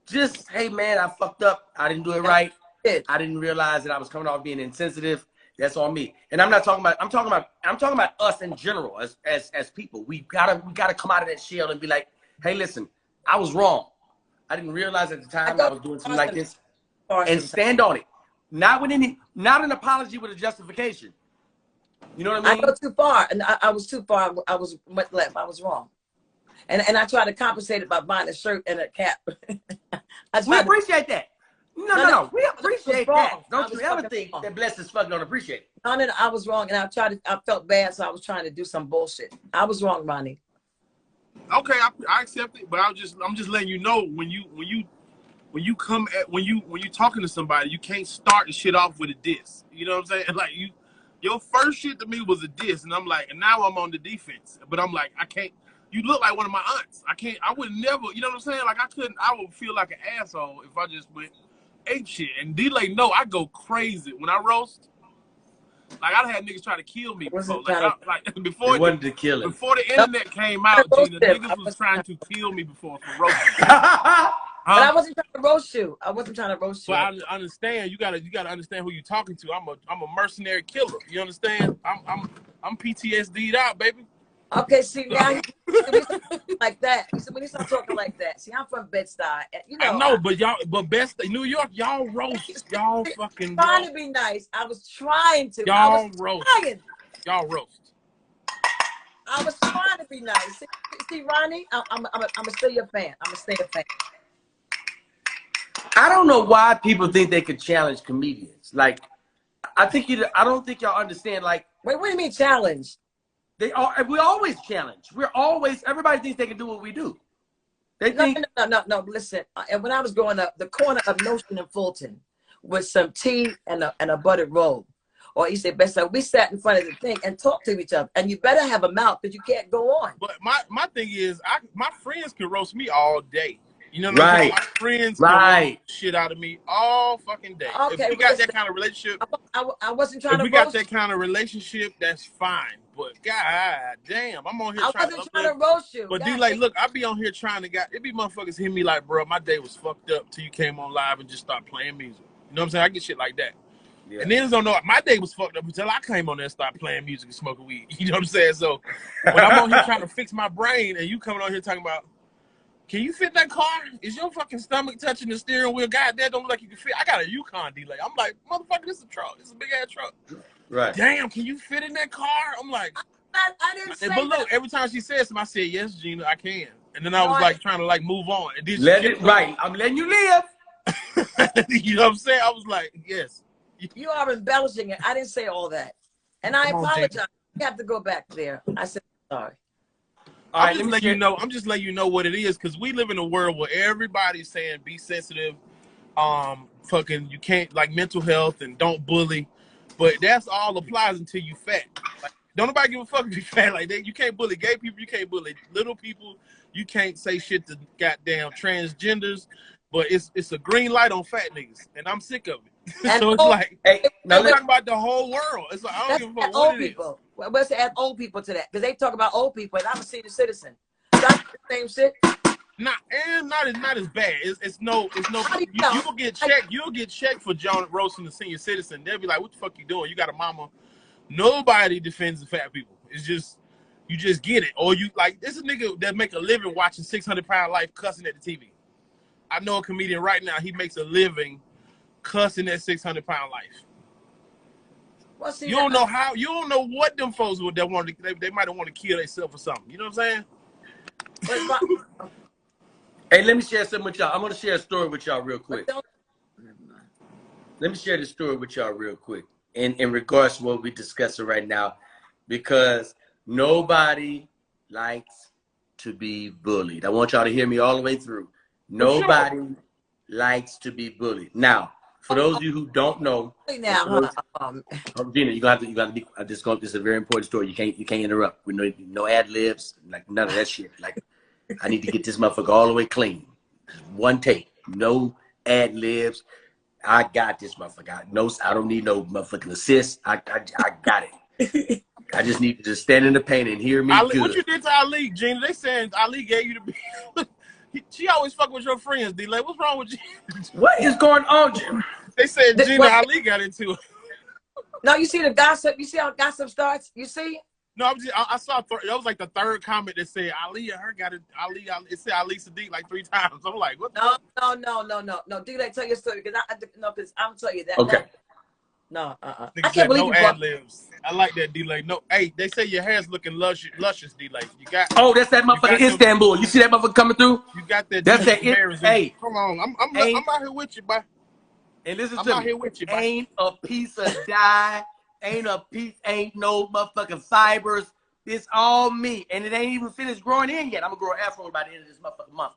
Speaker 1: Just, hey man, I fucked up. I didn't do it right. I didn't realize that I was coming off being insensitive. That's on me. And I'm not talking about. I'm talking about us in general as people. We gotta come out of that shell and be like, hey, listen, I was wrong. I didn't realize at the time I was doing something like this. And stand on it. Not an apology with a justification. You know what I mean?
Speaker 2: I go too far, and I was too far. I was went left. I was wrong, and I tried to compensate it by buying a shirt and a cap.
Speaker 1: We appreciate that. No. We appreciate that. Don't you ever think that blessed as fuck don't appreciate it?
Speaker 2: No, I was wrong, and I felt bad, so I was trying to do some bullshit. I was wrong, Ronnie.
Speaker 3: Okay, I accept it, but I'm just letting you know when you talking to somebody, you can't start the shit off with a diss. You know what I'm saying? Like your first shit to me was a diss, and I'm like, and now I'm on the defense. But I'm like, I can't. You look like one of my aunts. I would never. You know what I'm saying? Like I would feel like an asshole if I just went ape shit. And D-Lay, no, I go crazy when I roast. Like I had niggas try to kill me before. Before the internet came out, Gina, niggas was trying to kill me before for roasting.
Speaker 2: But I wasn't trying to roast you.
Speaker 3: But I understand. You gotta understand who you're talking to. I'm a mercenary killer. You understand? I'm PTSD'd out, baby.
Speaker 2: Okay, see now like that. When you start talking like that, see, I'm from Bed-Stuy. You know,
Speaker 3: I know, but best New York, y'all roast. Y'all fucking
Speaker 2: trying to be nice. I was trying to.
Speaker 3: Y'all roast. Y'all roast.
Speaker 2: I was trying to be nice. See, Ronnie, I'm still your fan. I'm gonna stay a fan.
Speaker 1: I don't know why people think they can challenge comedians. Like, I don't think y'all understand. Like,
Speaker 2: wait, what do you mean challenge?
Speaker 1: We always challenge. Everybody thinks they can do what we do. They think.
Speaker 2: No. Listen, and when I was growing up, the corner of Nostrand and Fulton with some tea and a buttered roll, or you say best. We sat in front of the thing and talked to each other. And you better have a mouth because you can't go on.
Speaker 3: But my thing is, my friends can roast me all day. You know what
Speaker 1: I'm
Speaker 3: saying? My friends can roast shit out of me all fucking day.
Speaker 2: Okay,
Speaker 3: if we got that kind of relationship,
Speaker 2: I wasn't trying to roast.
Speaker 3: If we got that kind of relationship, that's fine. But god damn, I'm on here trying
Speaker 2: to roast you.
Speaker 3: But D-Lay, look, I be on here trying to it be motherfuckers hit me like, bro, my day was fucked up till you came on live and just started playing music. You know what I'm saying? I get shit like that. Yeah. And niggas don't know my day was fucked up until I came on there and started playing music and smoking weed. You know what I'm saying? So when I'm on here trying to fix my brain and you coming on here talking about, can you fit that car? Is your fucking stomach touching the steering wheel? God, that don't look like you can fit. I got a Yukon delay. I'm like, motherfucker, this is a truck. This is a big ass truck.
Speaker 1: Right.
Speaker 3: Damn, can you fit in that car? I'm like,
Speaker 2: I didn't say
Speaker 3: but look,
Speaker 2: that.
Speaker 3: every time she says something, I said, yes, Gina, I can. And then I was like trying to like move on. And then
Speaker 1: Let it right. I'm letting you live.
Speaker 3: You know what I'm saying? I was like, yes.
Speaker 2: You are embellishing it. I didn't say all that. And I apologize. You have to go back there. I said sorry.
Speaker 3: I'm just letting you know what it is, because we live in a world where everybody's saying be sensitive, fucking you can't, like, mental health and don't bully, but that's all applies until you fat. Like, don't nobody give a fuck if you fat like that. You can't bully gay people, you can't bully little people, you can't say shit to goddamn transgenders, but it's a green light on fat niggas, and I'm sick of it. So it's like, hey, now we're talking about the whole world. It's like, I don't give a fuck what it is.
Speaker 2: Well, let's add old people to that, because they talk about old people, and I'm a senior citizen. So that's the same shit.
Speaker 3: Not as bad. It's no. You will get checked. You'll get checked for John roasting the senior citizen. They'll be like, "What the fuck you doing? You got a mama." Nobody defends the fat people. It's just you just get it, or you like this a nigga that make a living watching 600-pound Life cussing at the TV. I know a comedian right now. He makes a living cussing at 600-pound Life.
Speaker 2: Well, see,
Speaker 3: you don't know how. You don't know what them folks would they want to. They might want to kill themselves or something. You know what I'm saying?
Speaker 1: Hey, let me share something with y'all. I'm gonna share a story with y'all real quick. Let me share this story with y'all real quick in regards to what we're discussing right now, because nobody likes to be bullied. I want y'all to hear me all the way through. Nobody likes to be bullied. Now, for those of you who don't know, Gina, you're gonna have to be. This is a very important story. You can't interrupt. We no ad libs, like none of that shit. Like, I need to get this motherfucker all the way clean. One take, no ad libs. I got this motherfucker. I don't need no motherfucking assist. I got it. I just need to just stand in the pain and hear me.
Speaker 3: Ali, what you did to Ali, Gina? They saying Ali gave you the. She always fuck with your friends, D-Lay. What's wrong with you?
Speaker 1: What is going on, Jim?
Speaker 3: They said Gina Ali got into it.
Speaker 2: No, you see the gossip? You see how gossip starts? You see?
Speaker 3: No, I saw that was like the third comment that said Ali and her got it. Ali, it said Ali Sadiq like 3 times. I'm like, what?
Speaker 2: No. D-Lay, tell your story, because I'm telling you that.
Speaker 3: Okay.
Speaker 2: No,
Speaker 3: I can't believe no ad libs. I like that, D-Lay. No, hey, they say your hair's looking luscious, D-Lay. You got.
Speaker 1: Oh, that's that motherfucker Istanbul. You see that motherfucker coming through?
Speaker 3: You got that.
Speaker 1: That's that. Hey,
Speaker 3: come on, I'm out here with you, boy.
Speaker 1: And listen to me. I'm out here with you, boy. Ain't a piece of dye. Ain't no motherfucking fibers. It's all me. And it ain't even finished growing in yet. I'm gonna grow an afro by the end of this motherfucking month.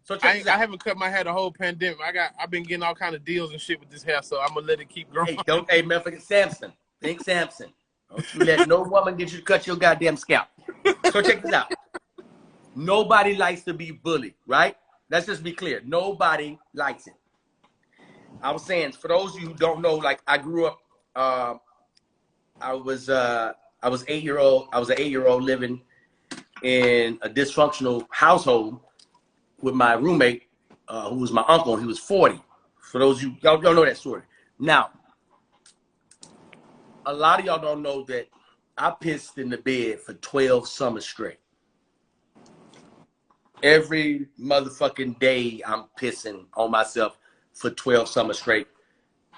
Speaker 1: So I
Speaker 3: haven't cut my hair the whole pandemic. I've been getting all kind of deals and shit with this hair, so I'm gonna let it keep growing.
Speaker 1: Hey, motherfucking Samson. Think Samson. Don't you let no woman get you to cut your goddamn scalp. So check this out. Nobody likes to be bullied, right? Let's just be clear. Nobody likes it. I was saying, for those of you who don't know, like, I grew up, I was an 8-year-old living in a dysfunctional household with my roommate, who was my uncle, and he was 40. For those of you, y'all know that story. Now, a lot of y'all don't know that I pissed in the bed for 12 summers straight. Every motherfucking day I'm pissing on myself for 12 summers straight.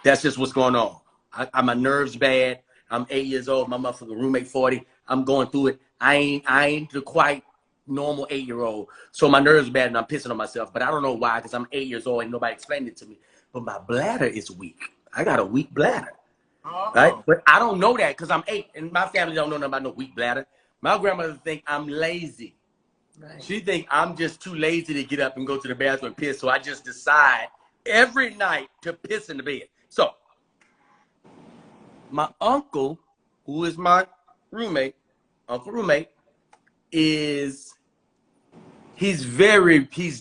Speaker 1: That's just what's going on. My nerves bad. I'm 8 years old. My motherfucking roommate 40. I'm going through it. I ain't the quite normal 8-year-old. So my nerves bad and I'm pissing on myself. But I don't know why, because I'm 8 years old and nobody explained it to me. But my bladder is weak. I got a weak bladder. Right? But I don't know that because I'm 8 and my family don't know nothing about no weak bladder. My grandmother think I'm lazy. Right. She think I'm just too lazy to get up and go to the bathroom and piss. So I just decide every night to piss in the bed. So my uncle, who is my roommate, he's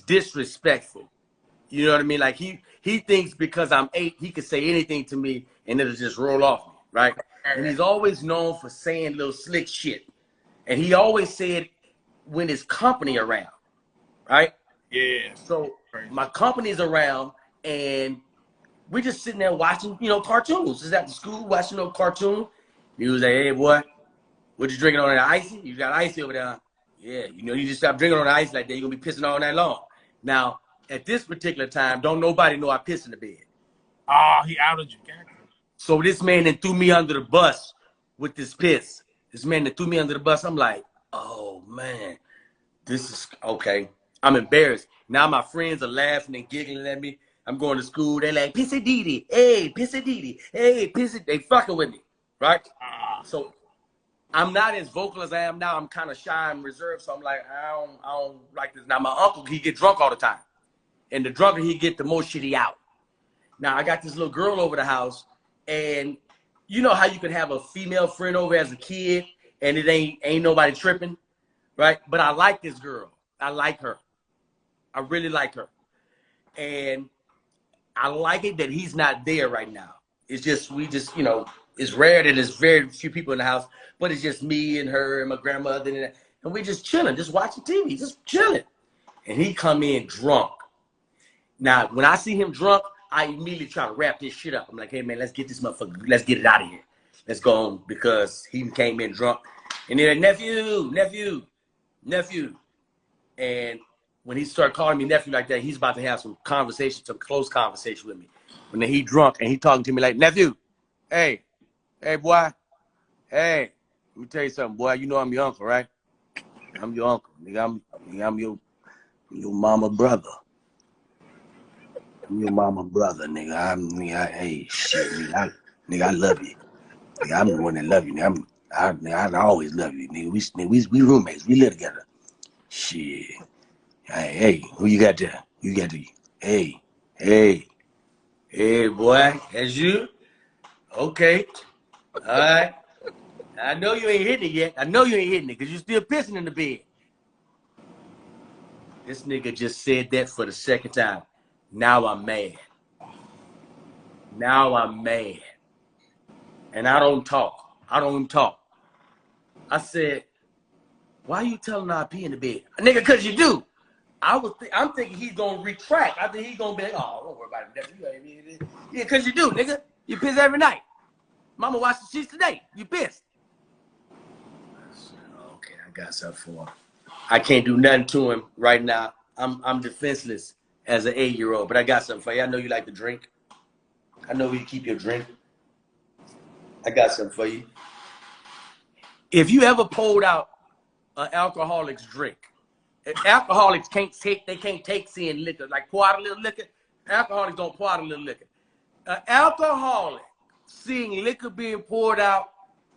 Speaker 1: disrespectful. You know what I mean? Like he thinks because I'm 8, he could say anything to me and it'll just roll off me, right? And he's always known for saying little slick shit. And he always said when his company around, right?
Speaker 3: Yeah.
Speaker 1: So my company's around and we're just sitting there watching, cartoons. Just after school, watching no cartoon. He was like, hey, boy, what you drinking on that icy? You got icy over there. Yeah, you just stop drinking on the ice like that. You're going to be pissing all night long. Now, at this particular time, don't nobody know I piss in the bed.
Speaker 3: Oh, he outed you.
Speaker 1: So this man then threw me under the bus with this piss. This man that threw me under the bus, I'm like, oh, man, this is okay. I'm embarrassed. Now my friends are laughing and giggling at me. I'm going to school. They like, pissy Dee, hey, pissy Dee, hey, pissy. They fucking with me, right? So I'm not as vocal as I am now. I'm kind of shy and reserved. So I'm like, I don't like this. Now my uncle, he get drunk all the time. And the drunker he get, the more shit he out. Now I got this little girl over the house, and you know how you can have a female friend over as a kid and it ain't nobody tripping, right? But I like this girl. I like her. I really like her. And I like it that he's not there right now. It's just, it's rare that there's very few people in the house, but it's just me and her and my grandmother, and we're just chilling, just watching TV, just chilling. And he come in drunk. Now, when I see him drunk, I immediately try to wrap this shit up. I'm like, hey, man, let's get this motherfucker. Let's get it out of here. Let's go on, because he came in drunk. And then, nephew. And when he started calling me nephew like that, he's about to have some close conversation with me. When he drunk and he talking to me like, nephew, hey, boy, hey, let me tell you something, boy. You know I'm your uncle, right? I'm your uncle. Nigga, I'm your mama brother. I'm your mama brother, nigga. Hey, shit, nigga, I love you. Nigga, I'm the one that love you. Nigga, I always love you, nigga. We roommates. We live together. Shit. Hey, who you got there? You got the, hey, boy, that's you? Okay. All right. I know you ain't hitting it yet. I know you ain't hitting it because you're still pissing in the bed. This nigga just said that for the second time. Now I'm mad. And I don't talk. I don't even talk. I said, why you telling her I pee in the bed? Nigga, because you do. I'm thinking he's going to retract. I think he's going to be like, oh, don't worry about it. Yeah, because you do, nigga. You piss every night. Mama washed the sheets today. You pissed. I said, okay, I got something for him. I can't do nothing to him right now. I'm defenseless as an 8-year-old, but I got something for you. I know you like to drink. I know where you keep your drink. I got something for you. If you ever pulled out an alcoholic's drink, alcoholics can't take seeing liquor, like pour out a little liquor. Alcoholics don't pour out a little liquor. An alcoholic seeing liquor being poured out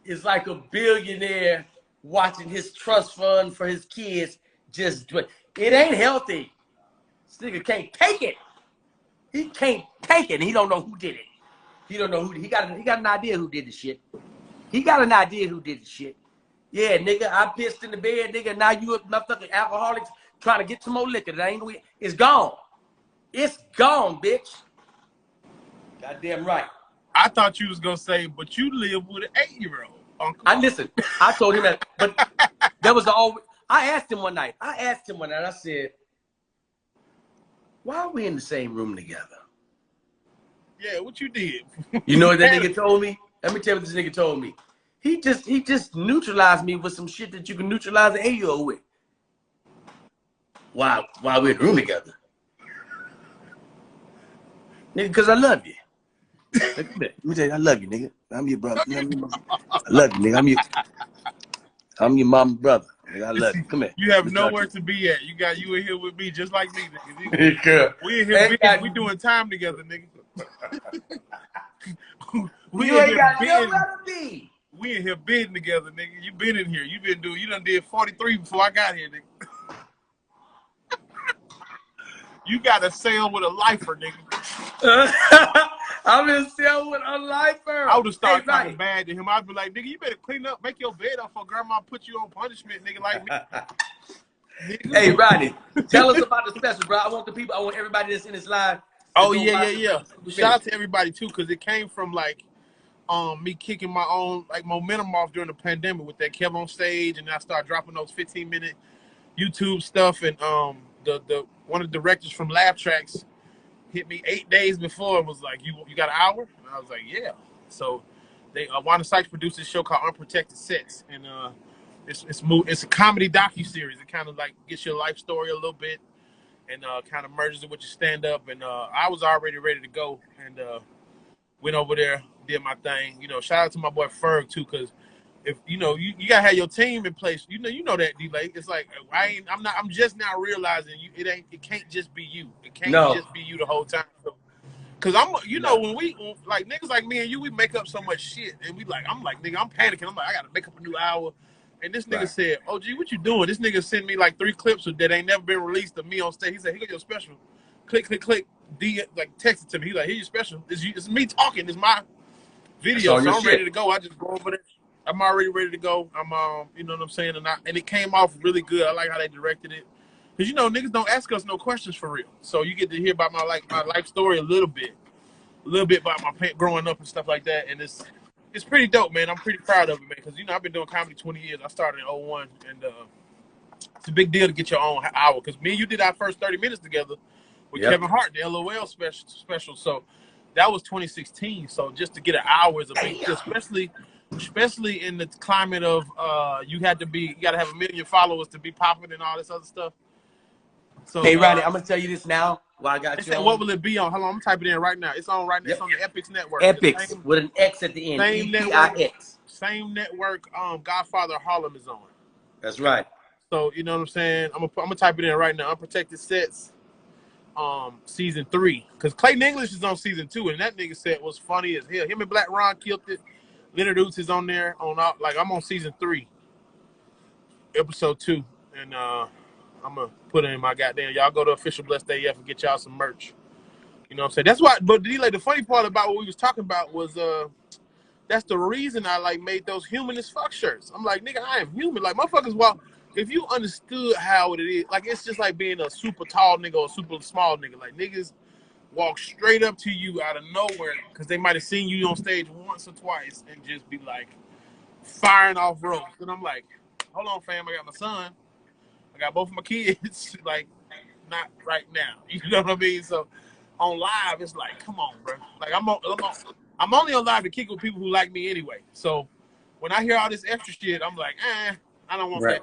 Speaker 1: is like a billionaire watching his trust fund for his kids just do it. It ain't healthy. This nigga can't take it. He can't take it, and he don't know who did it. He don't know who. He got an idea who did the shit. He got an idea who did the shit. Yeah, nigga, I pissed in the bed, nigga. Now you a motherfucking alcoholics trying to get some more liquor. That ain't it's gone. It's gone, bitch. Goddamn right.
Speaker 3: I thought you was gonna say, but you live with an 8-year-old, uncle.
Speaker 1: I told him that, but that was always. I asked him one night. I said, why are we in the same room together?
Speaker 3: Yeah, what you did?
Speaker 1: You know what that nigga told me? Let me tell you what this nigga told me. He just neutralized me with some shit that you can neutralize an 8-year-old with. Why we're in the room together? Nigga, because I love you. Let me tell you, I love you, nigga. I'm your brother. I love you, nigga. I'm your mama brother. Nigga, I love you. Come here.
Speaker 3: You have nowhere to be at. You in here with me just like me, nigga. We in here bidding. We doing time together, nigga.
Speaker 1: You ain't got nowhere to be.
Speaker 3: We in here bidding together, nigga. You been in here. You done did 43 before I got here, nigga. You got a sale with a lifer, nigga.
Speaker 1: I'm in sale with a lifer.
Speaker 3: I would have started talking bad to him. I'd be like, nigga, you better clean up, make your bed up, for grandma put you on punishment, nigga, like me.
Speaker 1: Hey, Ronnie, tell us about the special, bro. I want everybody that's in this live.
Speaker 3: Oh, yeah. Shout out to everybody, too, because it came from, like, me kicking my own, like, momentum off during the pandemic with that Kev on Stage, and I started dropping those 15-minute YouTube stuff, and one of the directors from Laugh Tracks hit me 8 days before and was like, you got an hour? And I was like, yeah. So Wanda Sykes produced this show called Unprotected Sex, and it's a comedy docuseries. It kind of like gets your life story a little bit, and kind of merges it with your stand up. And I was already ready to go, and went over there, did my thing. You know, shout out to my boy Ferg too, because if you know you gotta have your team in place. You know that D-Lake. It's like I'm just now realizing it can't just be you. It can't
Speaker 1: No.
Speaker 3: just be you the whole time. So, cause I'm
Speaker 1: No.
Speaker 3: when like niggas like me and you, we make up so much shit, and I'm like nigga, I'm panicking. I'm like I gotta make up a new hour. And this nigga said, "Oh, gee, what you doing?" This nigga sent me like 3 clips that ain't never been released of me on stage. He said, "Here go your special." Click, click, click. Like text it to me. He like, "Here's your special. It's me talking. It's my video." So I'm ready to go. I just go over there. I'm already ready to go. I'm you know what I'm saying, and it came off really good. I like how they directed it. Cause you know niggas don't ask us no questions for real. So you get to hear about my life story a little bit about my growing up and stuff like that. And it's pretty dope, man. I'm pretty proud of it, man. Cause you know I've been doing comedy 20 years. I started in 01, and it's a big deal to get your own hour. Cause me and you did our first 30 minutes together with Kevin Hart, the LOL special. So that was 2016. So just to get an hour is a big deal, especially in the climate of you got to have 1 million followers to be popping and all this other stuff. So
Speaker 1: hey Ronnie, I'm gonna tell you this now. While I got you on.
Speaker 3: What will it be on? Hold on, I'm typing it in right now. It's on right now. It's on the Epix network.
Speaker 1: Epix with an X at the end.
Speaker 3: Same
Speaker 1: EPIX.
Speaker 3: Same network. Godfather Harlem is on.
Speaker 1: That's right.
Speaker 3: So you know what I'm saying. I'm gonna type it in right now. Unprotected Sets, season 3. Because Clayton English is on season 2, and that nigga set was funny as hell. Him and Black Ron killed it. Leonard Oots is on there. I'm on season 3, episode 2, and I'm gonna put it in my goddamn. Y'all go to Official Blessed AF and get y'all some merch. You know what I'm saying? That's why. But the funny part about what we was talking about was that's the reason I like made those human as fuck shirts. I'm like, nigga, I am human. Like motherfuckers walk. If you understood how it is, like it's just like being a super tall nigga or super small nigga. Like niggas walk straight up to you out of nowhere because they might have seen you on stage once or twice and just be like firing off ropes. And I'm like, hold on, fam, I got my son. I got both of my kids. Like, not right now. You know what I mean? So on live, it's like, come on, bro. Like I'm only on live to kick with people who like me anyway. So when I hear all this extra shit, I'm like, I don't want that.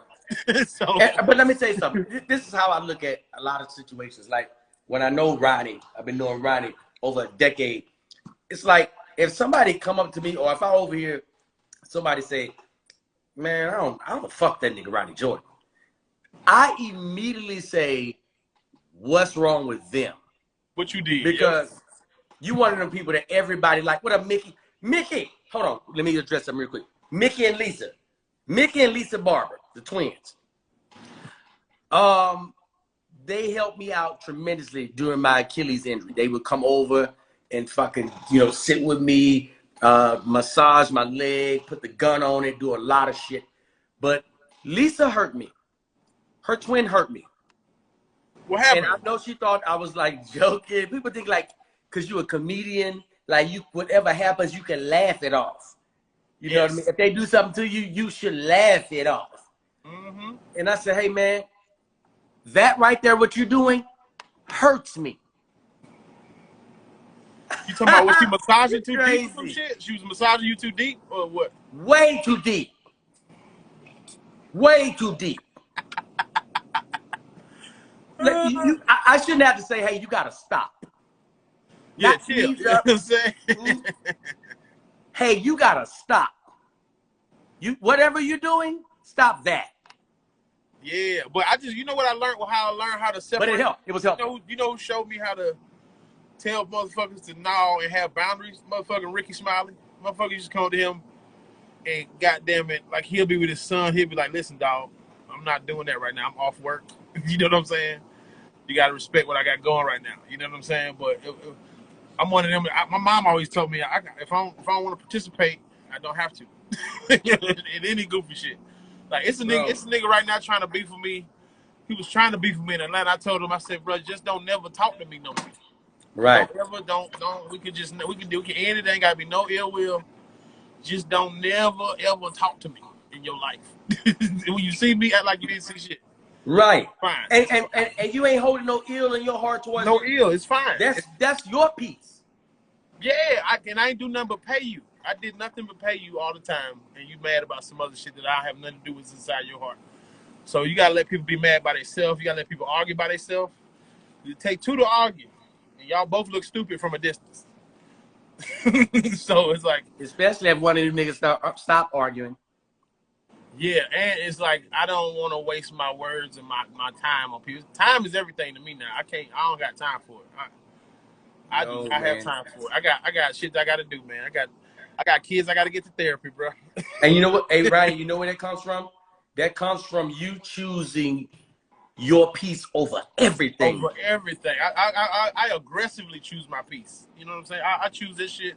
Speaker 3: So,
Speaker 1: but let me tell you something. This is how I look at a lot of situations. Like when I know Ronnie, I've been knowing Ronnie over a decade. It's like if somebody come up to me, or if I overhear somebody say, "Man, I don't fuck that nigga Ronnie Jordan," I immediately say, "What's wrong with them?"
Speaker 3: What you did?
Speaker 1: Because you one of them people that everybody like. What up, Mickey? Mickey, hold on. Let me address them real quick. Mickey and Lisa Barber, the twins. They helped me out tremendously during my Achilles injury. They would come over and fucking, sit with me, massage my leg, put the gun on it, do a lot of shit. But Lisa hurt me. Her twin hurt me.
Speaker 3: What happened?
Speaker 1: And I know she thought I was like joking. People think like, cause you're a comedian, like whatever happens, you can laugh it off. You know what I mean? If they do something to you, you should laugh it off.
Speaker 3: Mm-hmm.
Speaker 1: And I said, hey man, that right there, what you're doing, hurts me.
Speaker 3: You talking about was she massaging too deep or some shit? She was massaging you too deep or what?
Speaker 1: Way too deep. Way too deep. I shouldn't have to say, hey, you gotta stop.
Speaker 3: Yeah, chill. You know what I'm saying?
Speaker 1: Hey, you gotta stop. Whatever you're doing, stop that.
Speaker 3: Yeah, but you know what I learned? How I learned how to separate.
Speaker 1: But it helped. It was helpful.
Speaker 3: You know who showed me how to tell motherfuckers to gnaw and have boundaries? Motherfucking Ricky Smiley. Motherfuckers used to come to him and goddamn it, like he'll be with his son. He'll be like, listen, dog, I'm not doing that right now. I'm off work. You know what I'm saying? You got to respect what I got going right now. You know what I'm saying? But I'm one of them. My mom always told me, if I don't want to participate, I don't have to. In any goofy shit. Like it's a nigga right now trying to beef for me. He was trying to beef for me in Atlanta. I told him, I said, bro, just don't never talk to me no more.
Speaker 1: Right.
Speaker 3: Don't. We can end it. Ain't gotta be no ill will. Just don't never ever talk to me in your life. When you see me, act like you didn't see shit.
Speaker 1: Right.
Speaker 3: Fine.
Speaker 1: And you ain't holding no ill in your heart towards
Speaker 3: no ill. It's fine.
Speaker 1: That's your piece.
Speaker 3: Yeah, I ain't do nothing but pay you. I did nothing but pay you all the time, and you mad about some other shit that I have nothing to do with inside your heart. So you gotta let people be mad by themselves. You gotta let people argue by themselves. It take two to argue, and y'all both look stupid from a distance. So it's like,
Speaker 1: especially if one of you niggas stop arguing.
Speaker 3: yeah, and it's like I don't want to waste my words and my time on people. Time is everything to me now. I don't got time for it. I do not have time for it. I got shit I got to do, man. I got kids. I got to get to therapy, bro.
Speaker 1: And you know what? Hey, Ryan, you know where that comes from? That comes from you choosing your peace over everything.
Speaker 3: Over everything. I aggressively choose my peace. You know what I'm saying? I choose this shit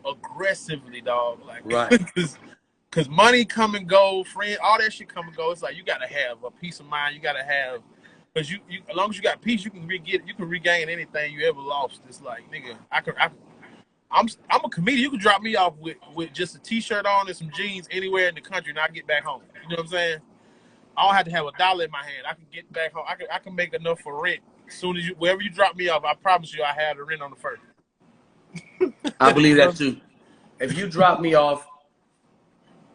Speaker 3: aggressively, dog. Like,
Speaker 1: right.
Speaker 3: Because money come and go, friend, all that shit come and go. It's like you gotta have a peace of mind. You gotta have, because you as long as you got peace, you can regain anything you ever lost. It's like, nigga, I'm a comedian. You can drop me off with just a t-shirt on and some jeans anywhere in the country, and I get back home. You know what I'm saying? I don't have to have $1 in my hand. I can get back home. I can make enough for rent as soon as wherever you drop me off. I promise you, I have the rent on the first.
Speaker 1: I believe that too. If you drop me off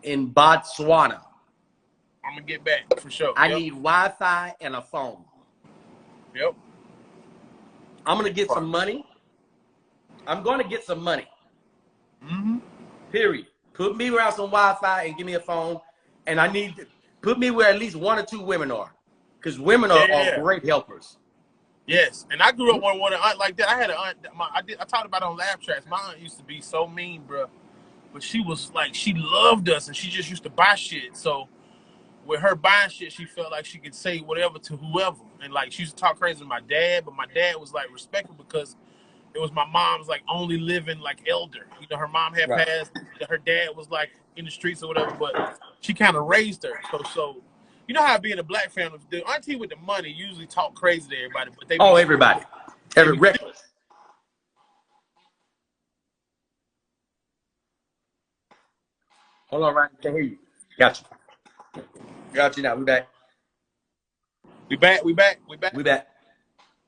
Speaker 1: in Botswana,
Speaker 3: I'm gonna get back for sure.
Speaker 1: I need Wi-Fi and a phone.
Speaker 3: Yep.
Speaker 1: I'm gonna get some money. I'm gonna get some money.
Speaker 3: Mm-hmm.
Speaker 1: Period. Put me around some Wi-Fi and give me a phone. And I need to put me where at least 1 or 2 women are, because women are great helpers.
Speaker 3: Yes, and I grew up with an aunt like that. I had an aunt. I talked about it on Laugh Tracks. My aunt used to be so mean, bro. But she was like, she loved us, and she just used to buy shit. So with her buying shit, she felt like she could say whatever to whoever. And like, she used to talk crazy to my dad, but my dad was like respectful because it was my mom's like only living like elder. You know, her mom had passed. Her dad was like in the streets or whatever, but she kind of raised her. So you know how being a black family, the auntie with the money usually talk crazy to everybody, but they
Speaker 1: everybody, reckless. Hold on, Ryan. Can't hear you. Got you now. We back.
Speaker 3: We back.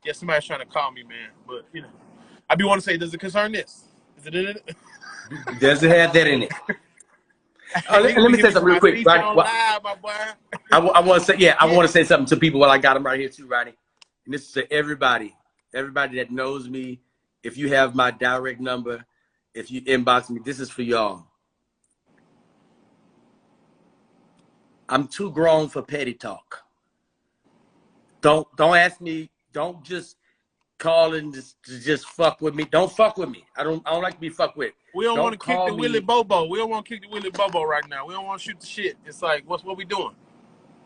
Speaker 3: Yeah, somebody's trying to call me, man. But you know, I be want to say, does it concern this? Is it in it?
Speaker 1: Does it have that in it? Let me say something real quick, Ronnie.
Speaker 3: Live, my boy.
Speaker 1: I want to say, I want to say something to people while I got them right here too, Ronnie. And this is to everybody that knows me. If you have my direct number, if you inbox me, this is for y'all. I'm too grown for petty talk. Don't ask me. Don't just call and just fuck with me. Don't fuck with me. I don't like to be fucked with.
Speaker 3: We don't want to kick the Willy Bobo. We don't want to kick the Willy Bobo right now. We don't want to shoot the shit. It's like, what we doing?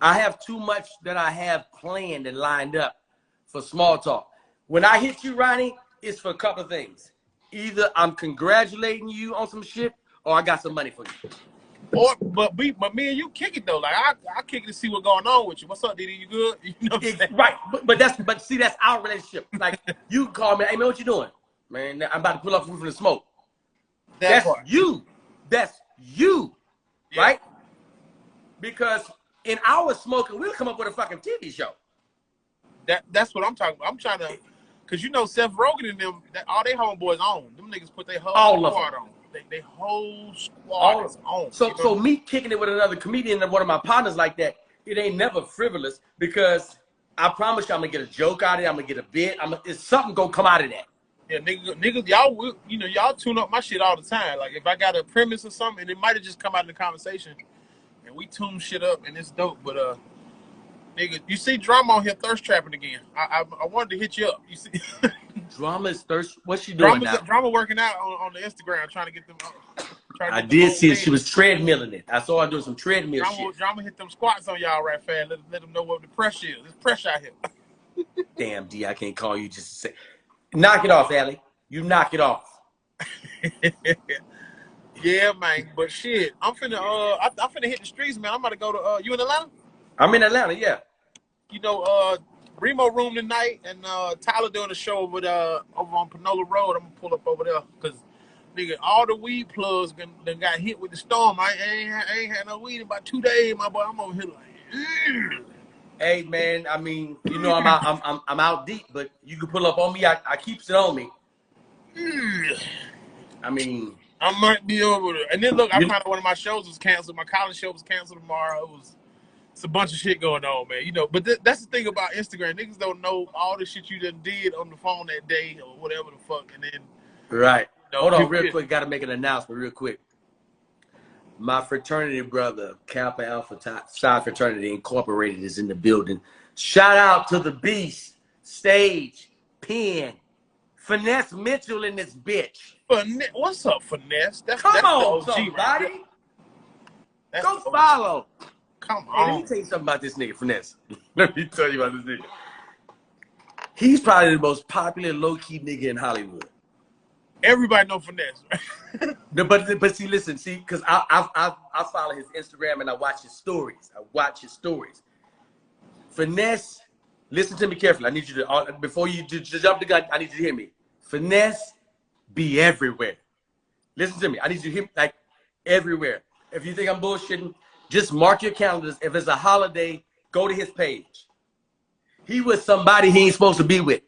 Speaker 1: I have too much that I have planned and lined up for small talk. When I hit you, Ronnie, it's for a couple of things. Either I'm congratulating you on some shit, or I got some money for you.
Speaker 3: But me and you kick it though. Like I kick it to see what's going on with you. What's up, Didi? You good? You know what I'm saying?
Speaker 1: Right. But see, that's our relationship. Like, you call me, hey man, what you doing? Man, I'm about to pull up from the smoke. That's you. That's you. Yeah. Right? Because in our smoking, we'll come up with a fucking TV show.
Speaker 3: That's what I'm talking about. I'm trying to, because you know Seth Rogen and them, all they homeboys on. Them niggas put their whole squad on. They whole squad is on.
Speaker 1: So me kicking it with another comedian and one of my partners like that, it ain't never frivolous, because I promise you I'm gonna get a joke out of it. I'm gonna get a bit. It's something gonna come out of that.
Speaker 3: Yeah, niggas, y'all, you know, y'all tune up my shit all the time. Like if I got a premise or something, and it might have just come out in the conversation, and we tune shit up, and it's dope. But nigga, you see Drama on here thirst trapping again. I wanted to hit you up. You see,
Speaker 1: Drama is thirst. What's she doing now?
Speaker 3: Drama working out on the Instagram, trying to get them.
Speaker 1: I did see it. She was treadmilling it. I saw her doing some treadmill shit.
Speaker 3: Drama hit them squats on y'all right fast. Let them know what the pressure is. There's pressure out here.
Speaker 1: Damn, D, I can't call you just to say. Knock it off, Allie. You knock it off.
Speaker 3: Yeah, man. But shit, I'm finna I'm finna hit the streets, man. I'm about to go to you in Atlanta?
Speaker 1: I'm in Atlanta, yeah.
Speaker 3: You know, Remo room tonight, and Tyler doing a show over on Panola Road. I'm gonna pull up over there because nigga, all the weed plugs done got hit with the storm. I ain't had no weed in about 2 days, my boy. I'm over here like, ugh.
Speaker 1: Hey man, I mean, you know I'm out deep, but you can pull up on me. I keeps it on me. I mean,
Speaker 3: I might be over there. And then look, I found out one of my shows was canceled. My college show was canceled tomorrow. It's a bunch of shit going on, man. You know, but that's the thing about Instagram. Niggas don't know all the shit you done did on the phone that day or whatever the fuck, and then
Speaker 1: Right.
Speaker 3: you know,
Speaker 1: Hold on, real quick. Got to make an announcement real quick. My fraternity brother, Kappa Alpha Psi Fraternity Incorporated, is in the building. Shout out to the Beast, Stage, Pen, Finesse Mitchell in this bitch.
Speaker 3: What's up, Finesse?
Speaker 1: Come
Speaker 3: that's
Speaker 1: on,
Speaker 3: the OG,
Speaker 1: somebody.
Speaker 3: right? That's
Speaker 1: Go follow.
Speaker 3: Come
Speaker 1: Hey, let
Speaker 3: on.
Speaker 1: me tell you something about this nigga, Finesse. Let me tell you about this nigga. He's probably the most popular low-key nigga in Hollywood.
Speaker 3: Everybody know Finesse, right?
Speaker 1: No, but see, listen, because I follow his Instagram and I watch his stories. Finesse, listen to me carefully. I need you to, before you jump the gun, I need you to hear me. Finesse be everywhere. Listen to me. I need you to hear me, like, everywhere. If you think I'm bullshitting, just mark your calendars. If it's a holiday, go to his page. He with somebody he ain't supposed to be with.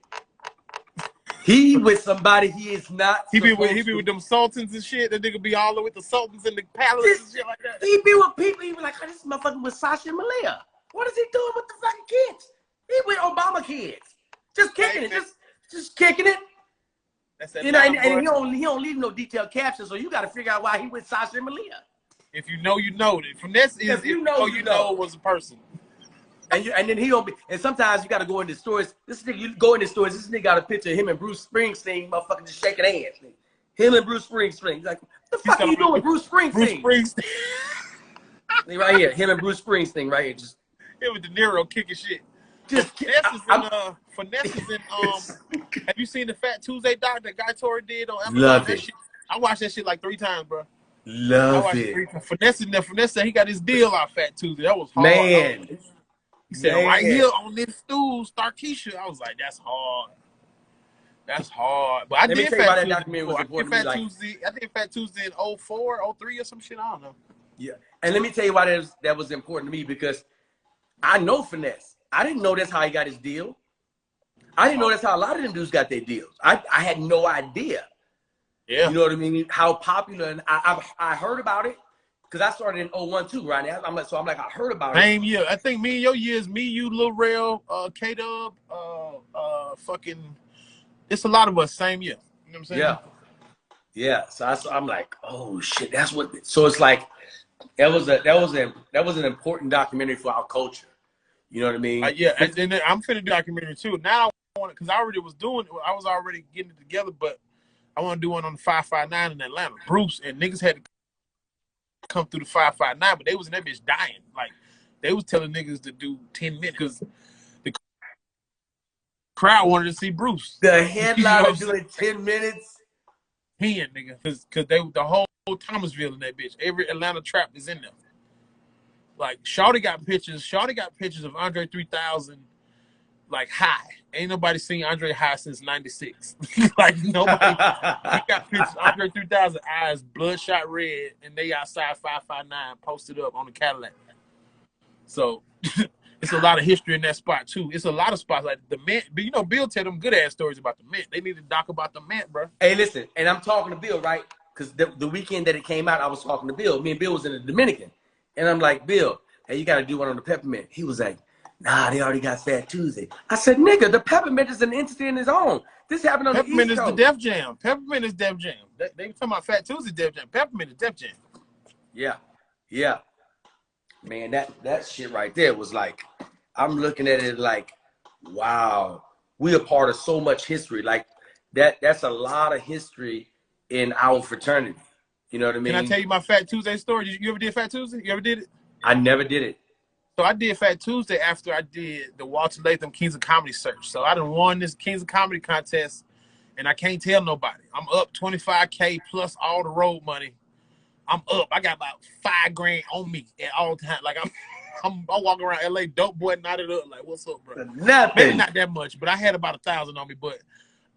Speaker 1: He with somebody he is not.
Speaker 3: He be with them sultans and shit. That nigga be all with the sultans in the palace and shit like that.
Speaker 1: He be with people. He be like, oh, this motherfucker with Sasha and Malia. What is he doing with the fucking kids? He with Obama kids. Just kicking it. Just kicking it.
Speaker 3: That's that,
Speaker 1: you know, and he don't leave no detailed captions, so you got to figure out why he with Sasha and Malia.
Speaker 3: If you know, you know. Finesse is if you know was a person.
Speaker 1: And then he'll be, and sometimes you got to go into stores. This nigga, you go into stores. This nigga got a picture of him and Bruce Springsteen, motherfucking just shaking hands. Him and Bruce Springsteen. He's like, what the fuck are you doing with Bruce Springsteen?
Speaker 3: Bruce Springsteen.
Speaker 1: Right here, him and Bruce Springsteen, right here, just.
Speaker 3: Him with De Niro kicking shit.
Speaker 1: Just
Speaker 3: Finesse is in. Have you seen the Fat Tuesday doc that Guy Tori did on Amazon?
Speaker 1: Love it.
Speaker 3: Shit, I watched that shit like 3 times, bro.
Speaker 1: Love it.
Speaker 3: Finesse in there. Finesse said he got his deal off Fat Tuesday. That was hard.
Speaker 1: Man.
Speaker 3: He said, right here on this stool, Starkeisha. I was like, that's hard. That's hard. But I did Fat Tuesday. I did Fat Tuesday in 04, 03 or some shit. I don't know.
Speaker 1: Yeah. And let me tell you why that was important to me, because I know Finesse. I didn't know that's how he got his deal. I didn't know that's how a lot of them dudes got their deals. I had no idea.
Speaker 3: Yeah.
Speaker 1: You know what I mean? How popular. And I heard about it. Because I started in 01 too, right? I'm like, I heard about it.
Speaker 3: Same year. I think me and your years, me, you, Lil Rel, K-Dub, fucking, it's a lot of us, same year. You know what I'm saying?
Speaker 1: Yeah. Yeah. So I'm like, oh shit, that's what. So it's like, that was an important documentary for our culture. You know what I mean?
Speaker 3: Yeah. And then I'm finna do a documentary too. Now I want it, because I already was doing it. I was already getting it together, but I want to do one on the 559 in Atlanta. Bruce and niggas had to come through the 559, but they was in that bitch dying. Like, they was telling niggas to do 10 minutes because the crowd wanted to see Bruce.
Speaker 1: The headline was doing 10 minutes.
Speaker 3: 10, nigga, because the whole Thomasville in that bitch. Every Atlanta trap is in there. Like, Shawty got pictures of Andre 3000 like high. Ain't nobody seen Andre high since '96. Like, nobody. He got pictures of Andre 3000 eyes bloodshot red, and they outside 559 posted up on the Cadillac. So it's a lot of history in that spot too. It's a lot of spots like the Mint. But you know, Bill tell them good ass stories about the Mint. They need to doc about the Mint, bro.
Speaker 1: Hey, listen, and I'm talking to Bill, right? Because the weekend that it came out, I was talking to Bill. Me and Bill was in the Dominican, and I'm like, Bill, hey, you got to do one on the Peppermint. He was like, nah, they already got Fat Tuesday. I said, nigga, the Peppermint is an entity in its own. This happened on
Speaker 3: Peppermint
Speaker 1: the East Coast.
Speaker 3: is the Def Jam. Peppermint is Def Jam. They talking about Fat Tuesday Def Jam. Peppermint is Def Jam.
Speaker 1: Yeah, yeah. Man, that shit right there was like, I'm looking at it like, wow, we are part of so much history. Like, that's a lot of history in our fraternity. You know what I mean?
Speaker 3: Can I tell you my Fat Tuesday story? You ever did Fat Tuesday? You ever did it?
Speaker 1: I never did it.
Speaker 3: So I did Fat Tuesday after I did the Walter Latham Kings of Comedy search. So I done won this Kings of Comedy contest, and I can't tell nobody. I'm up $25K plus all the road money. I'm up. I got about $5 grand on me at all times. Like, I'm walking around LA, dope boy, knotted up. Like, what's up, bro?
Speaker 1: Nothing.
Speaker 3: Maybe not that much, but I had about 1,000 on me. But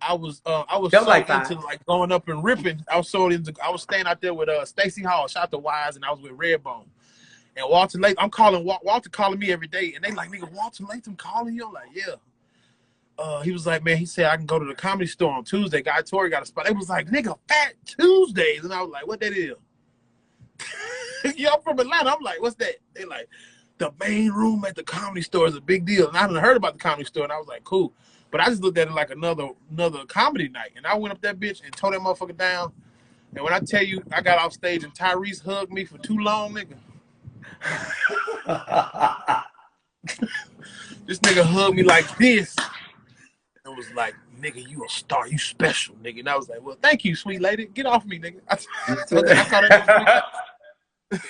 Speaker 3: I was so
Speaker 1: like
Speaker 3: into like going up and ripping. I was staying out there with Stacey Hall, shout out to Wise, and I was with Redbone. And Walter Latham, Walter calling me every day, and they like, nigga, Walter Latham calling you? I'm like, yeah. He was like, man, he said I can go to the Comedy Store on Tuesday. Guy Tori got a spot. They was like, nigga, Fat Tuesdays, and I was like, what that is? Y'all from Atlanta? I'm like, what's that? They like, the main room at the Comedy Store is a big deal. And I hadn't heard about the Comedy Store, and I was like, cool. But I just looked at it like another comedy night. And I went up that bitch and tore that motherfucker down. And when I tell you, I got off stage and Tyrese hugged me for too long, nigga. This nigga hugged me like this. And was like, nigga, you a star. You special, nigga. And I was like, well, thank you, sweet lady. Get off me, nigga. I saw that sweet.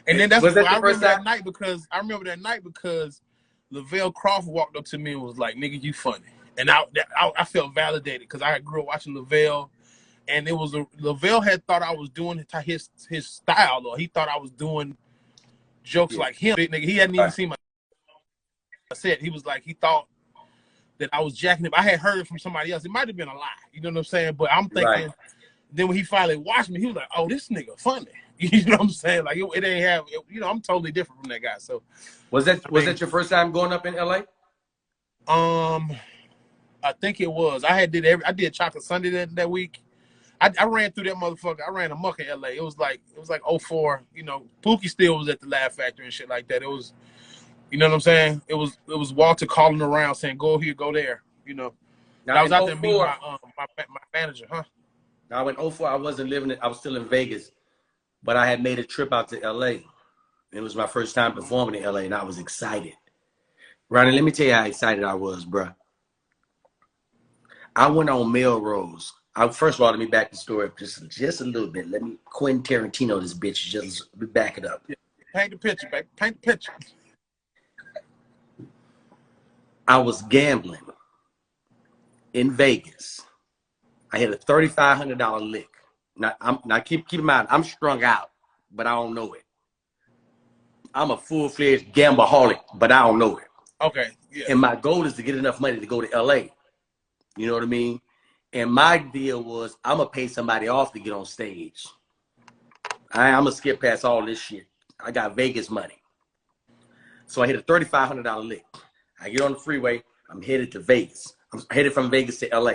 Speaker 3: And then that's what I remember that night because Lavelle Crawford walked up to me and was like, nigga, you funny. And I felt validated because I grew up watching Lavelle. And it was Lavelle had thought I was doing his style, or he thought I was doing jokes like him. Nigga, he hadn't even seen my set. He was like, he thought that I was jacking him. I had heard it from somebody else. It might have been a lie. You know what I'm saying? But I'm thinking, then when he finally watched me, he was like, oh, this nigga funny. You know what I'm saying? Like it ain't have. I'm totally different from that guy. So
Speaker 1: was that your first time going up in LA?
Speaker 3: I think it was. I did Chocolate Sunday that week. I ran through that motherfucker. I ran amok in LA. It was like 04. Pookie still was at the Laugh Factory and shit like that. It was, you know what I'm saying? It was Walter calling around saying, go here, go there. Now, I was out there meeting my manager, huh?
Speaker 1: Now in 04, I wasn't living I was still in Vegas, but I had made a trip out to LA. It was my first time performing in LA, and I was excited. Ronnie, let me tell you how excited I was, bruh. I went on Melrose. First of all, let me back the story up just a little bit. Let me Quentin Tarantino this bitch. Just back it up.
Speaker 3: Yeah. Paint the picture, baby. Paint the picture.
Speaker 1: I was gambling in Vegas. I had a $3,500 lick. Now keep in mind, I'm strung out, but I don't know it. I'm a full-fledged gambaholic, but I don't know it.
Speaker 3: Okay. Yeah.
Speaker 1: And my goal is to get enough money to go to LA. You know what I mean? And my deal was, I'm going to pay somebody off to get on stage. I'm going to skip past all this shit. I got Vegas money. So I hit a $3,500 lick. I get on the freeway. I'm headed to Vegas. I'm headed from Vegas to LA.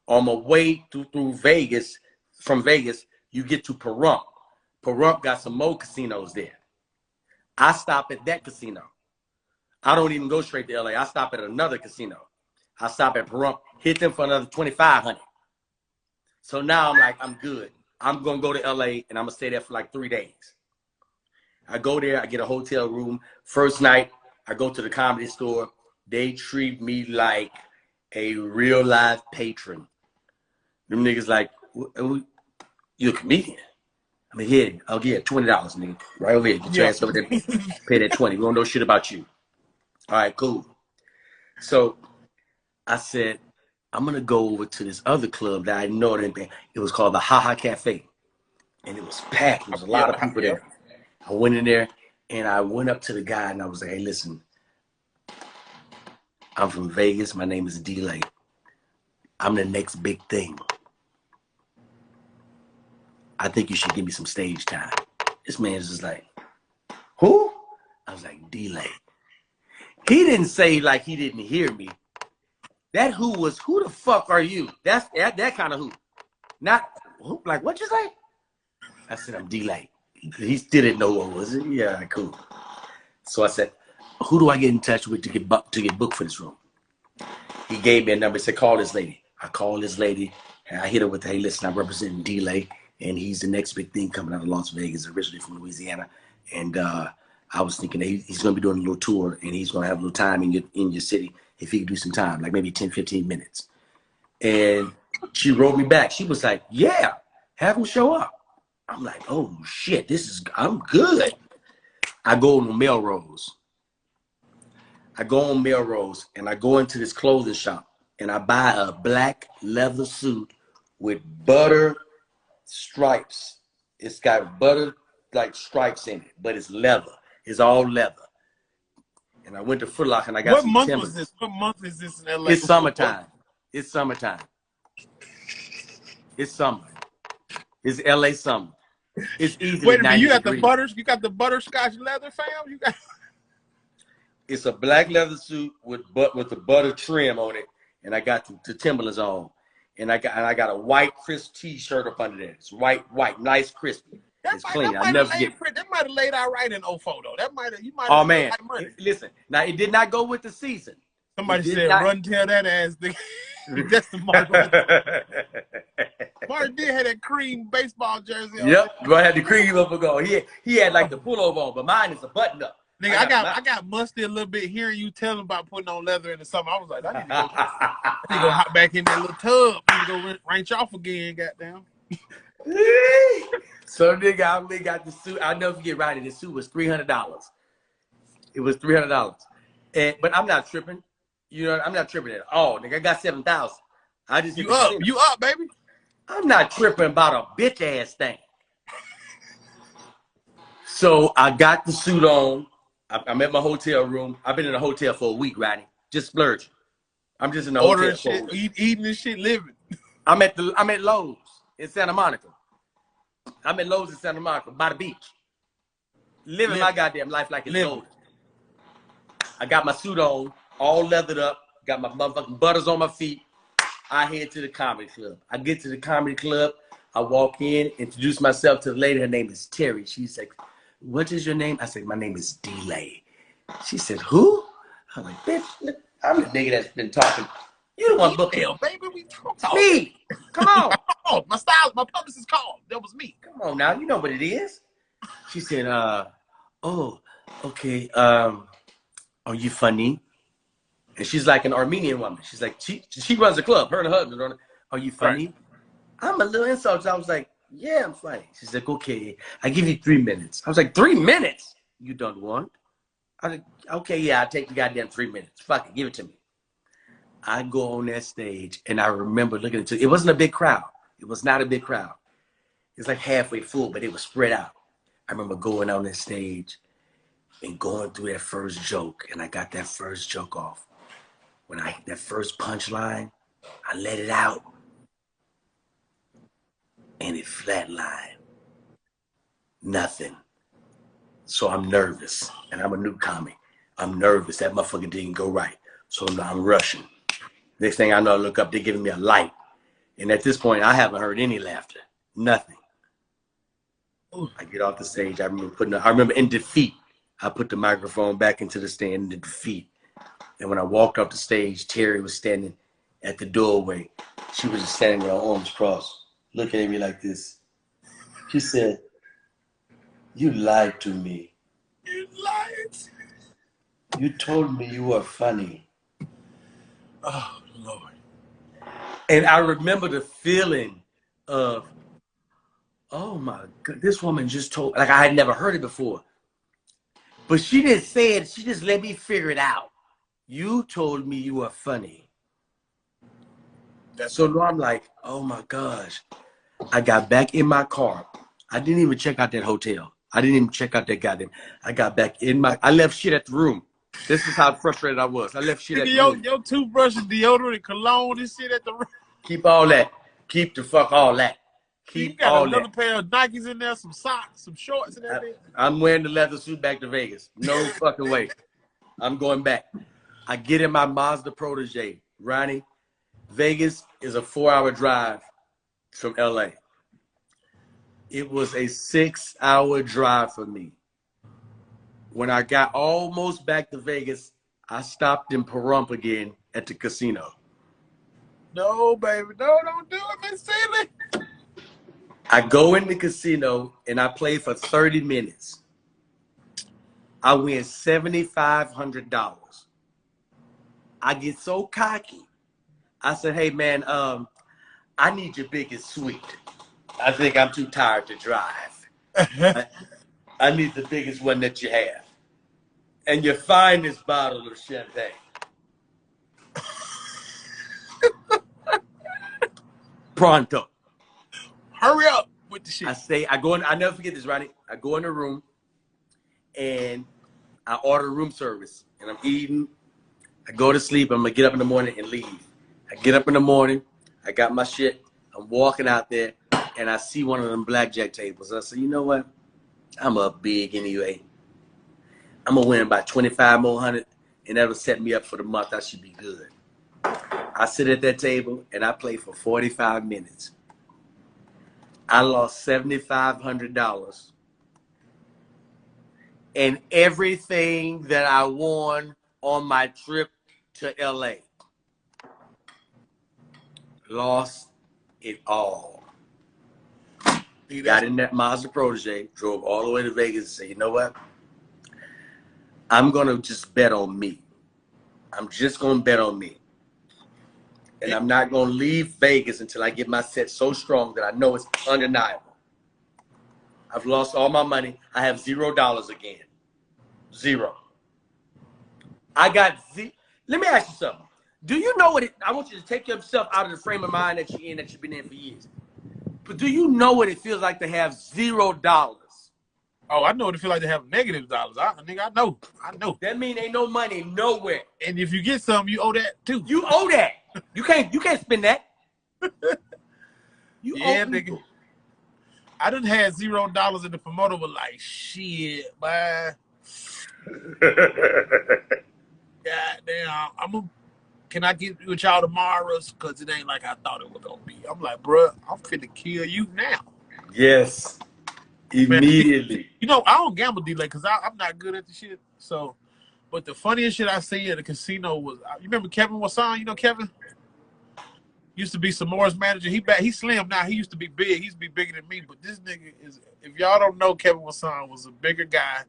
Speaker 1: On my way through Vegas, from Vegas, you get to Pahrump. Pahrump got some more casinos there. I stop at that casino. I don't even go straight to LA. I stop at another casino. I stop at Pahrump, hit them for another $2,500. So now I'm like, I'm good. I'm going to go to LA and I'm going to stay there for like 3 days. I go there, I get a hotel room. First night, I go to the Comedy Store. They treat me like a real live patron. Them niggas like, you a comedian? I mean, here, I'll give you $20, nigga. Right over here. Get your ass over there. Pay that 20. We don't know shit about you. All right, cool. So I said, I'm going to go over to this other club that I know it was called the Ha Ha Cafe. And it was packed. There was a lot of people there. I went in there and I went up to the guy and I was like, hey, listen, I'm from Vegas. My name is D-Lay. I'm the next big thing. I think you should give me some stage time. This man's just like, who? I was like, D-Lay. He didn't say like he didn't hear me. That who was, who the fuck are you? That's that kind of who. Not, who, like, what you say? I said, I'm D-Lay. He still didn't know what was it. Yeah, cool. So I said, who do I get in touch with to get booked for this room? He gave me a number. He said, call this lady. I called this lady. And I hit her with, hey, listen, I'm representing D-Lay. And he's the next big thing coming out of Las Vegas, originally from Louisiana. And I was thinking that he's going to be doing a little tour, and he's going to have a little time in your city if he could do some time, like maybe 10, 15 minutes. And she wrote me back. She was like, yeah, have him show up. I'm like, oh, shit, I'm good. I go on Melrose. And I go into this clothing shop, and I buy a black leather suit with butter stripes. It's got butter like stripes in it, but it's leather. It's all leather. And I went to Foot Locker and I got some
Speaker 3: month
Speaker 1: Timbers.
Speaker 3: was this? What month is this in LA?
Speaker 1: It's summertime. It's summertime. It's summer. It's LA summer. It's easy.
Speaker 3: Wait a minute, you got the butterscotch leather, fam? You got
Speaker 1: It's a black leather suit with the butter trim on it, and I got the Timberlands on. And I got a white crisp t-shirt up under there. It's white, nice, crispy. It's clean. I
Speaker 3: That
Speaker 1: never forget.
Speaker 3: might have laid out right in 04 though. That might have. You might have.
Speaker 1: Oh man,
Speaker 3: like money.
Speaker 1: listen. Now it did not go with the season.
Speaker 3: Somebody said, "Run, tell that ass." That's the Mark. Mark did have that cream baseball jersey on.
Speaker 1: Yep, I had the cream up and go. He had like the pullover on, but mine is a button up.
Speaker 3: Nigga, I got musty a little bit hearing you tell him about putting on leather in the summer. I was like, I need to go hop back in that little tub. I need to go ranch off again, goddamn.
Speaker 1: So nigga, I only got the suit. I'll never forget, Ronnie. The suit was $300. It was $300. But I'm not tripping. You know, I'm not tripping at all. Nigga, I got 7,000. I just
Speaker 3: you up, baby.
Speaker 1: I'm not tripping about a bitch ass thing. So I got the suit on. I'm at my hotel room. I've been in a hotel for a week, Ronnie. Just splurging. I'm just in the
Speaker 3: ordering
Speaker 1: hotel.
Speaker 3: Shit, eating this shit, living.
Speaker 1: I'm at Lowe's in Santa Monica. I'm at Lowe's in Santa Monica by the beach. Living my goddamn life like it's golden. I got my suit on, all leathered up, got my motherfucking butters on my feet. I head to the comedy club. I get to the comedy club. I walk in, introduce myself to the lady. Her name is Terry. She's like, "What is your name?" I said, "My name is D-Lay." She said, "Who?" I'm like, "Bitch, look, I'm the nigga that's been talking. You the one booking.
Speaker 3: Baby, we talking.
Speaker 1: Me. Come on.
Speaker 3: Oh, my publicist called. That was me.
Speaker 1: Come on now. You know what it is." She said, "Oh, okay. Are you funny?" And she's like an Armenian woman. She's like, she runs the club. Her and her husband run it. "Are you funny?" Right. I'm a little insulted. I was like, "Yeah, I'm funny." She's like, "Okay, I give you 3 minutes." I was like, 3 minutes? You don't want? I was like, "Okay, yeah, I'll take the goddamn 3 minutes. Fuck it, give it to me." I go on that stage, and I remember looking at it. It wasn't a big crowd. It was not a big crowd. It's like halfway full, but it was spread out. I remember going on that stage and going through that first joke, and I got that first joke off. When I hit that first punchline, I let it out, and it flatlined. Nothing. So I'm nervous, and I'm a new comic. I'm nervous. That motherfucker didn't go right. So now I'm rushing. Next thing I know, I look up, they're giving me a light. And at this point, I haven't heard any laughter. Nothing. I get off the stage. I remember in defeat, I put the microphone back into the stand in defeat. And when I walked off the stage, Terry was standing at the doorway. She was just standing with her arms crossed, looking at me like this. She said, "You lied to me.
Speaker 3: You lied.
Speaker 1: You told me you were funny."
Speaker 3: Oh, Lord.
Speaker 1: And I remember the feeling of, oh my God, this woman just told, like I had never heard it before. But she didn't say it. She just let me figure it out. "You told me you were funny." So now I'm like, oh my gosh. I got back in my car. I didn't even check out that hotel. I didn't even check out that goddamn. I got back in I left shit at the room. This is how frustrated I was. I left shit at the room.
Speaker 3: Your toothbrush and deodorant and cologne and shit at the room.
Speaker 1: Keep all that. Keep the fuck all that. Keep all that.
Speaker 3: You got another pair of Nikes in there, some socks, some shorts and everything.
Speaker 1: I'm wearing the leather suit back to Vegas. No fucking way. I'm going back. I get in my Mazda Protege. Ronnie, Vegas is a 4-hour drive from LA. It was a 6-hour drive for me. When I got almost back to Vegas, I stopped in Pahrump again at the casino.
Speaker 3: No, baby. No, don't do it, Miss Seeley.
Speaker 1: I go in the casino and I play for 30 minutes. I win $7,500. I get so cocky. I said, "Hey man, I need your biggest suite. I think I'm too tired to drive. I need the biggest one that you have. And your finest bottle of champagne." Pronto.
Speaker 3: Hurry up with the shit.
Speaker 1: I never forget this, Ronnie. I go in the room and I order room service and I'm eating. I go to sleep. I'm going to get up in the morning and leave. I get up in the morning. I got my shit. I'm walking out there and I see one of them blackjack tables. I said, "You know what? I'm up big anyway. I'm going to win about 25 more hundred and that'll set me up for the month. I should be good." I sit at that table and I play for 45 minutes. I lost $7,500. And everything that I won on my trip to LA. Lost it all.
Speaker 3: See,
Speaker 1: Got in that Mazda Protege, drove all the way to Vegas and said, you know what? I'm going to just bet on me. I'm just going to bet on me. And I'm not going to leave Vegas until I get my set so strong that I know it's undeniable. I've lost all my money. I have $0 again. Zero. I got Let me ask you something. Do you know what I want you to take yourself out of the frame of mind that you're in, that you've been in for years. But do you know what it feels like to have $0?
Speaker 3: Oh, I know what it feels like to have negative dollars. Nigga, I know.
Speaker 1: That mean ain't no money nowhere.
Speaker 3: And if you get some, you owe that too.
Speaker 1: You owe that. You can't spend that. You
Speaker 3: yeah,
Speaker 1: owe
Speaker 3: nigga.
Speaker 1: people.
Speaker 3: I done had $0 in the promoter was like, shit, man. Goddamn, can I get with y'all tomorrow? Because it ain't like I thought it was going to be. I'm like, bro, I'm finna kill you now.
Speaker 1: Yes. Immediately.
Speaker 3: Man, you know, I don't gamble delay because I'm not good at the shit. So, but the funniest shit I see at the casino was, you remember Kevin Wasan? You know Kevin? Used to be Samoa's manager. He slim now. He used to be big. He used to be bigger than me. But this nigga is, if y'all don't know, Kevin Wasan was a bigger guy.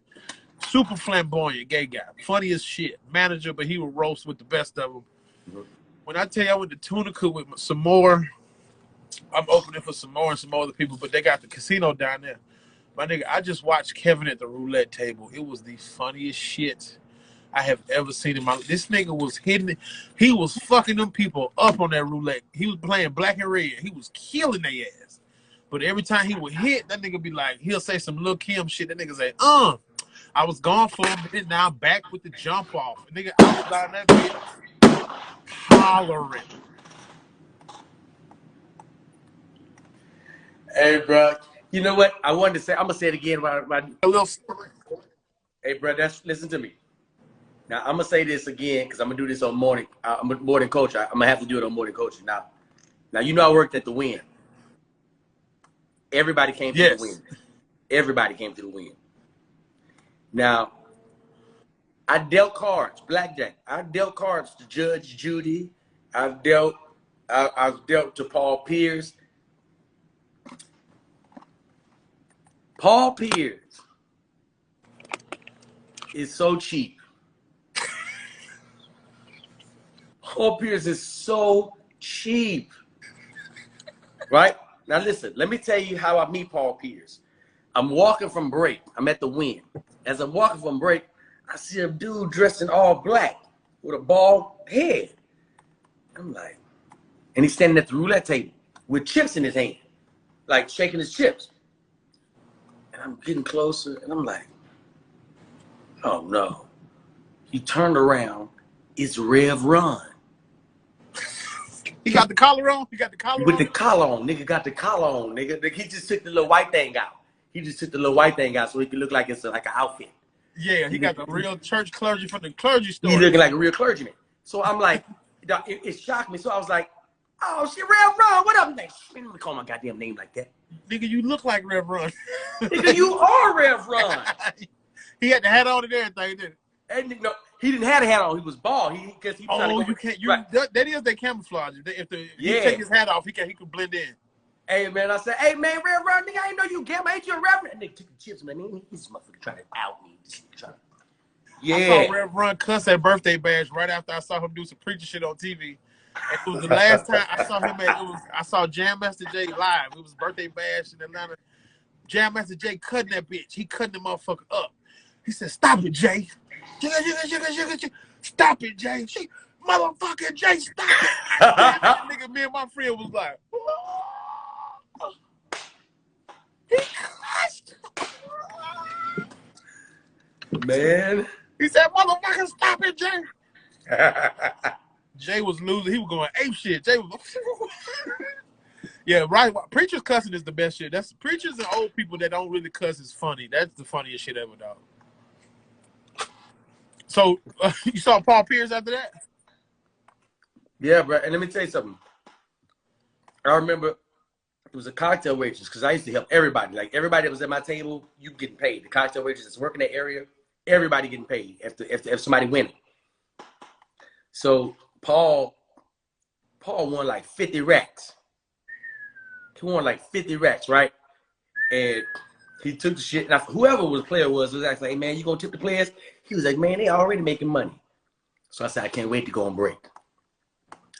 Speaker 3: Super flamboyant, gay guy. Funny as shit. Manager, but he would roast with the best of them. Mm-hmm. When I tell you I went to Tunica with some more, I'm opening for some more and some other people, but they got the casino down there. My nigga, I just watched Kevin at the roulette table. It was the funniest shit I have ever seen in my life. This nigga was hitting it. He was fucking them people up on that roulette. He was playing black and red. He was killing their ass. But every time he would hit, that nigga be like, he'll say some Lil' Kim shit. That nigga say, I was gone for a minute, now I'm back with the jump off. Nigga, I was out that bitch hollering.
Speaker 1: Hey, bro. You know what? I wanted to say, I'm going to say it again.
Speaker 3: A little story.
Speaker 1: Hey, bro, listen to me. Now, I'm going to say this again because I'm going to do this on Morning Culture. I'm going to have to do it on Morning Culture. Now, you know I worked at the Win. Everybody came to the Win. Everybody came to the Win. Now, I dealt cards, blackjack. I dealt cards to Judge Judy. I've dealt to Paul Pierce. Paul Pierce is so cheap. Paul Pierce is so cheap. Right? Now listen, let me tell you how I meet Paul Pierce. I'm walking from break. I'm at the Win. As I'm walking from break, I see a dude dressed in all black with a bald head. I'm like, and he's standing at the roulette table with chips in his hand, like shaking his chips. And I'm getting closer, and I'm like, oh no. He turned around. It's Rev Run.
Speaker 3: He got the collar on? He got the collar on?
Speaker 1: With the collar on. Nigga got the collar on, nigga. He just took the little white thing out. He just took the little white thing out so he could look like it's like an outfit.
Speaker 3: Yeah, he got the real church clergy from the clergy store.
Speaker 1: He looking like a real clergyman. So I'm like, it shocked me. So I was like, oh, shit, Rev Run, what up? Like, man, don't call my goddamn name like that.
Speaker 3: Nigga, you look like Rev Run.
Speaker 1: Nigga, you are Rev Run.
Speaker 3: He had the hat on and everything, didn't he?
Speaker 1: And no, he didn't have a hat on. He was bald. Because he trying to go.
Speaker 3: You can't.
Speaker 1: Right.
Speaker 3: That is their camouflage. If he take his hat off, he could blend in.
Speaker 1: Hey, man, I said, hey, man, Rev Run, nigga, I didn't know you gamble. Ain't you a Rev Run? Nigga took the chips, man. He's motherfucker trying to out me. Yeah.
Speaker 3: I saw Rev Run cuss at birthday bash right after I saw him do some preacher shit on TV. And it was the last time I saw him I saw Jam Master Jay live. It was birthday bash in Atlanta. Jam Master Jay cutting that bitch. He cutting the motherfucker up. He said, stop it, Jay. Stop it, Jay. Motherfucking Jay, stop it. That nigga, me and my friend was like, he cussed.
Speaker 1: Man.
Speaker 3: He said, motherfucker, stop it, Jay. Jay was losing. He was going ape shit. Jay was yeah, right. Preachers cussing is the best shit. That's preachers and old people that don't really cuss is funny. That's the funniest shit ever, dog. So you saw Paul Pierce after that?
Speaker 1: Yeah, bro. And let me tell you something. I remember it was a cocktail waitress because I used to help everybody. Like everybody that was at my table, you getting paid. The cocktail waitress that's working that area, everybody getting paid if somebody winning. So Paul won like 50 racks. He won like 50 racks, right? And he took the shit. And whoever was player was actually like, hey, man, you gonna tip the players? He was like, man, they already making money. So I said, I can't wait to go on break.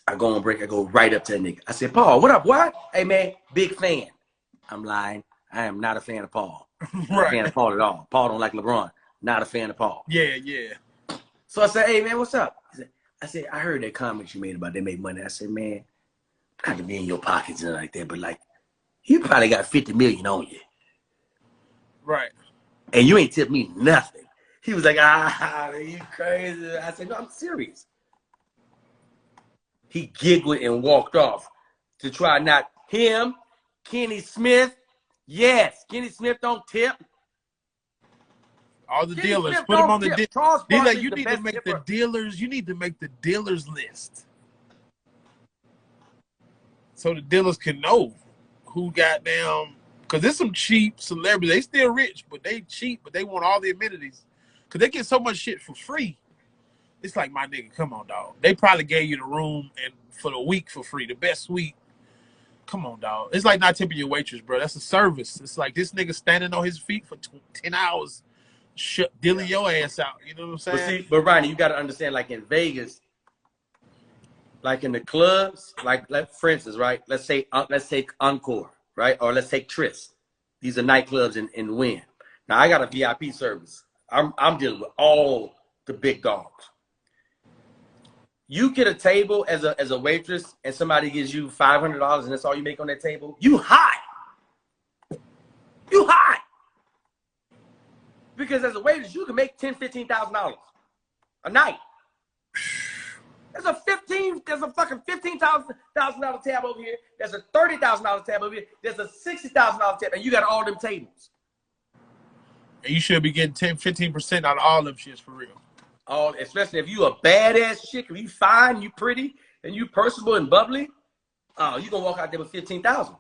Speaker 1: I go on break. I go right up to that nigga. I said, Paul, what up? What? Hey, man, big fan. I'm lying. I am not a fan of Paul. Not a fan of Paul at all. Paul don't like LeBron. Not a fan of Paul.
Speaker 3: Yeah.
Speaker 1: So I said, hey, man, what's up? I said, I heard that comment you made about they make money. I said, man, not to be in your pockets and like that, but like, you probably got 50 million on you.
Speaker 3: Right.
Speaker 1: And you ain't tipped me nothing. He was like, are you crazy? I said, no, I'm serious. He giggled and walked off to try not him, Kenny Smith. Yes, Kenny Smith don't tip.
Speaker 3: All the
Speaker 1: Kenny
Speaker 3: dealers,
Speaker 1: Smith
Speaker 3: put them
Speaker 1: don't
Speaker 3: on the
Speaker 1: tip.
Speaker 3: dealer. You
Speaker 1: the
Speaker 3: need
Speaker 1: best
Speaker 3: to make
Speaker 1: tipper.
Speaker 3: the dealers. You need to make the dealers list, so the dealers can know who got down. Because there's some cheap celebrities. They still rich, but they cheap, but they want all the amenities. Because they get so much shit for free. It's like, my nigga, come on, dog. They probably gave you the room and for the week for free, the best suite. Come on, dog. It's like not tipping your waitress, bro. That's a service. It's like this nigga standing on his feet for 10 hours, dealing your ass out. You know what I'm saying?
Speaker 1: But Ronnie, you got to understand, like in Vegas, like in the clubs, like for instance, right? Let's take Encore, right? Or let's take Tris. These are nightclubs in Wynn. Now I got a VIP service. I'm dealing with all the big dogs. You get a table as a waitress and somebody gives you $500 and that's all you make on that table, you hot. You hot. Because as a waitress, you can make $10,000, $15,000 a night. There's a fucking $15,000 tab over here. There's a $30,000 tab over here. There's a $60,000 tab, and you got all them tables.
Speaker 3: And you should be getting 10-15% out of all them shits for real.
Speaker 1: Especially if you a badass chick, if you fine, you pretty, and you personable and bubbly, you gonna walk out there with 15,000.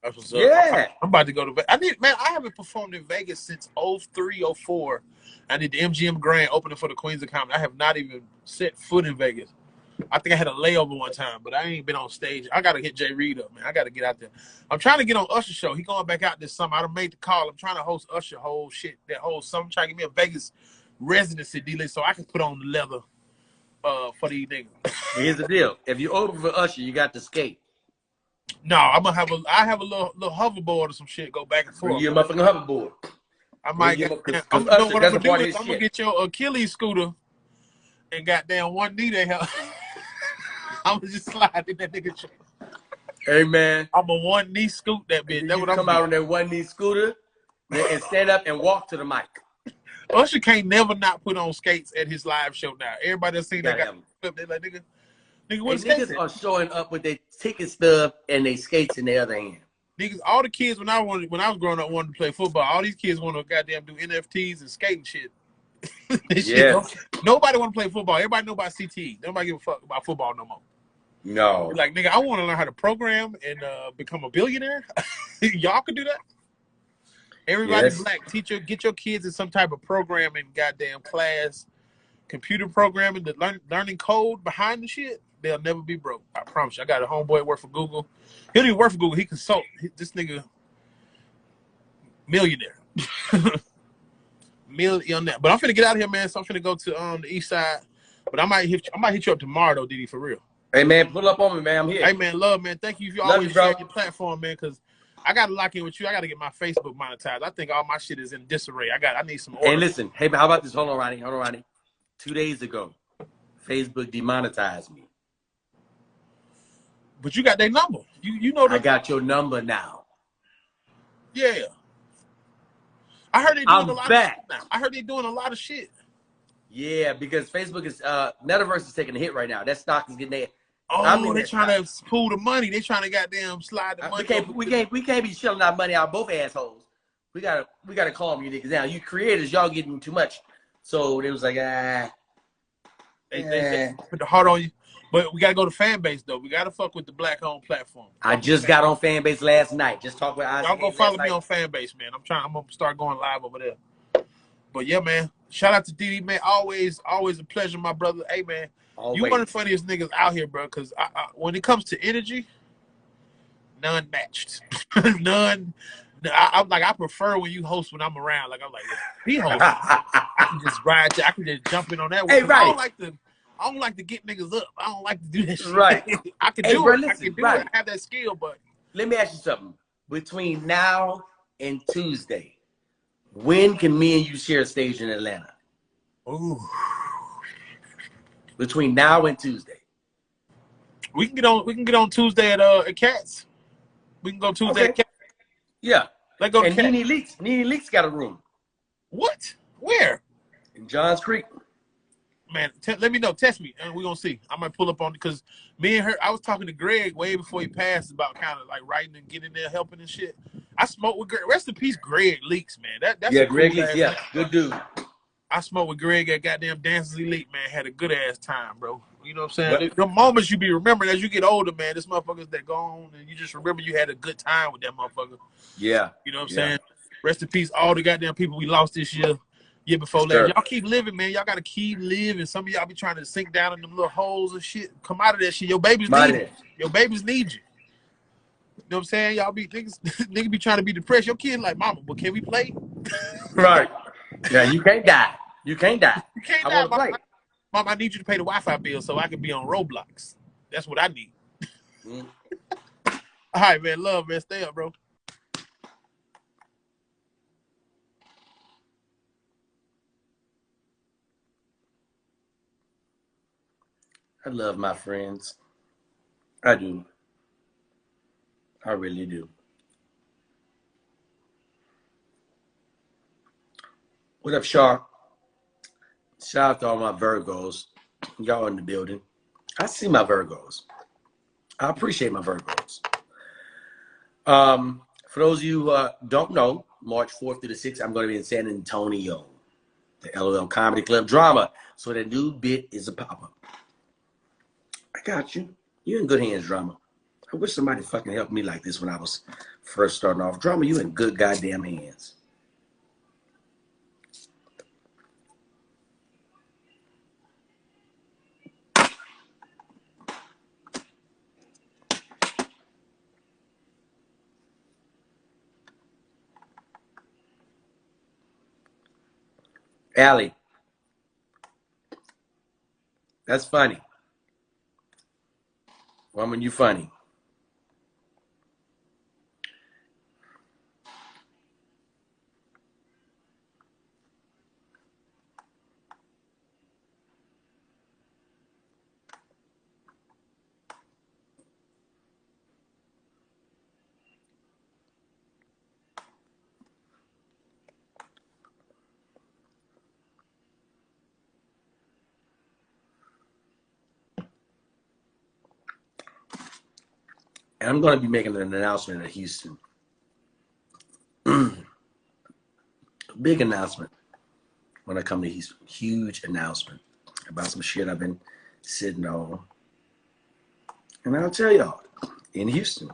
Speaker 3: That's what's up.
Speaker 1: Yeah.
Speaker 3: I'm about to go to Vegas. I haven't performed in Vegas since 03, 04. I did the MGM Grand opening for the Queens of Comedy. I have not even set foot in Vegas. I think I had a layover one time, but I ain't been on stage. I got to hit Jay Reed up, man. I got to get out there. I'm trying to get on Usher's show. He going back out this summer. I done made the call. I'm trying to host Usher whole shit, that whole summer. I'm trying to get me a Vegas residency deal so I can put on the leather for these niggas.
Speaker 1: Here's the deal. If you open for Usher, you got to skate.
Speaker 3: No, I have a little hoverboard or some shit, go back and forth.
Speaker 1: Bring you a motherfucking hoverboard.
Speaker 3: I might
Speaker 1: I'm gonna
Speaker 3: get your Achilles scooter and goddamn one knee they have. I'm gonna just slide in that nigga truck.
Speaker 1: Hey man,
Speaker 3: I'm a one knee scoot that bitch. That's what I'm
Speaker 1: come out on that one knee scooter and stand up and walk to the mic.
Speaker 3: Usher can't never not put on skates at his live show now. Everybody that's seen that guy flip, they like nigga, what
Speaker 1: niggas are showing up with their ticket stub and they skates in their other hand.
Speaker 3: Niggas, all the kids when I was growing up wanted to play football. All these kids want to goddamn do NFTs and skating shit.
Speaker 1: Yeah.
Speaker 3: Nobody want to play football. Everybody know about CTE. Nobody give a fuck about football no more.
Speaker 1: No.
Speaker 3: Like, nigga, I want to learn how to program and become a billionaire. Y'all can do that. Everybody's black. Get your kids in some type of programming, goddamn class, computer programming, learning code behind the shit. They'll never be broke. I promise you. I got a homeboy work for Google. He don't even work for Google. He consult. This nigga, millionaire. Millionaire. But I'm finna get out of here, man. So I'm finna go to the east side. But I might hit you up tomorrow, though, Diddy, for real.
Speaker 1: Hey, man, pull up on me, man. I'm here.
Speaker 3: Hey, man, love, man. Thank you. You always share your platform, man, because I got to lock in with you. I got to get my Facebook monetized. I think all my shit is in disarray. I need some orders.
Speaker 1: Hey, listen. Hey, how about this? Hold on, Ronnie. 2 days ago, Facebook demonetized me.
Speaker 3: But you got their number. You know that.
Speaker 1: I got your number now.
Speaker 3: Yeah. I heard they doing a lot
Speaker 1: back.
Speaker 3: of shit now. I heard they doing a lot of shit.
Speaker 1: Yeah, because Facebook is Metaverse is taking a hit right now. That stock is getting there.
Speaker 3: Oh, they're trying to pull the money. They trying to goddamn slide the money.
Speaker 1: We can't be shelling our money out both assholes. We gotta calm you niggas down. You creators, y'all getting too much. So they was like,
Speaker 3: They put the heart on you. But we gotta go to fan base though. We gotta fuck with the black home platform.
Speaker 1: I just got on fan base last night. Just talked with Isaac.
Speaker 3: Y'all go follow me on fan base, man. I'm gonna start going live over there. But yeah, man. Shout out to DD, man. Always a pleasure, my brother. Hey, man. Always. You one of the funniest niggas out here, bro. Because when it comes to energy, none matched. None. I'm like, I prefer when you host when I'm around. Like, I'm like, he hosts. I can just ride. I can just jump in on that one.
Speaker 1: Hey, right.
Speaker 3: I don't like to get niggas up. I don't like to do that shit.
Speaker 1: Right.
Speaker 3: I can do it. Listen, I can do it. I have that skill, but
Speaker 1: let me ask you something. Between now and Tuesday, when can me and you share a stage in Atlanta?
Speaker 3: Ooh.
Speaker 1: Between now and Tuesday.
Speaker 3: We can get on Tuesday at Cats. We can go Tuesday at Cats.
Speaker 1: Yeah.
Speaker 3: Let's go.
Speaker 1: And Nene Leaks got a room.
Speaker 3: What? Where?
Speaker 1: In Johns Creek.
Speaker 3: Man, let me know. Test me, and we're gonna see. I might pull up on it because me and her. I was talking to Greg way before he passed about kind of like writing and getting there, helping and shit. I smoked with Greg. Rest in peace, Greg Leaks, man. That's
Speaker 1: yeah, Greg Leaks. Yeah, good dude.
Speaker 3: I smoked with Greg at goddamn Dances Elite, man. Had a good ass time, bro. You know what I'm saying? The moments you be remembering as you get older, man. This motherfuckers that go on and you just remember you had a good time with that motherfucker.
Speaker 1: Yeah.
Speaker 3: You know what I'm saying? Rest in peace, all the goddamn people we lost this year before last. Y'all keep living, man. Y'all gotta keep living. Some of y'all be trying to sink down in them little holes and shit. Come out of that shit. Your babies need you. Your babies need you. You know what I'm saying? Y'all be niggas be trying to be depressed. Your kid like, mama, but can we play?
Speaker 1: Right. Yeah, you can't die. You can't die.
Speaker 3: You can't die. Mom, I need you to pay the Wi-Fi bill so I can be on Roblox. That's what I need. All right, man. Love, man. Stay up, bro.
Speaker 1: I love my friends. I do. I really do. What up, Shark? Shout out to all my Virgos. Y'all in the building. I see my Virgos. I appreciate my Virgos. For those of you who don't know, March 4th through the 6th, I'm going to be in San Antonio, the LOL Comedy Club Drama. So the new bit is a pop-up. I got you. You're in good hands, Drama. I wish somebody fucking helped me like this when I was first starting off. Drama, you in good goddamn hands. Allie, that's funny. Woman, you funny. And I'm going to be making an announcement at Houston. Big announcement when I come to Houston. Huge announcement about some shit I've been sitting on. And I'll tell y'all in Houston.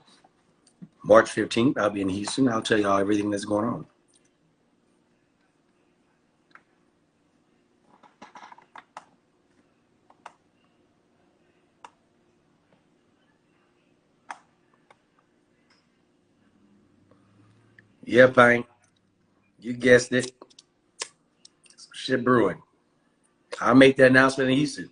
Speaker 1: March 15th, I'll be in Houston. I'll tell y'all everything that's going on. Yeah, Pine. You guessed it. Some shit brewing. I'll make that announcement in Houston.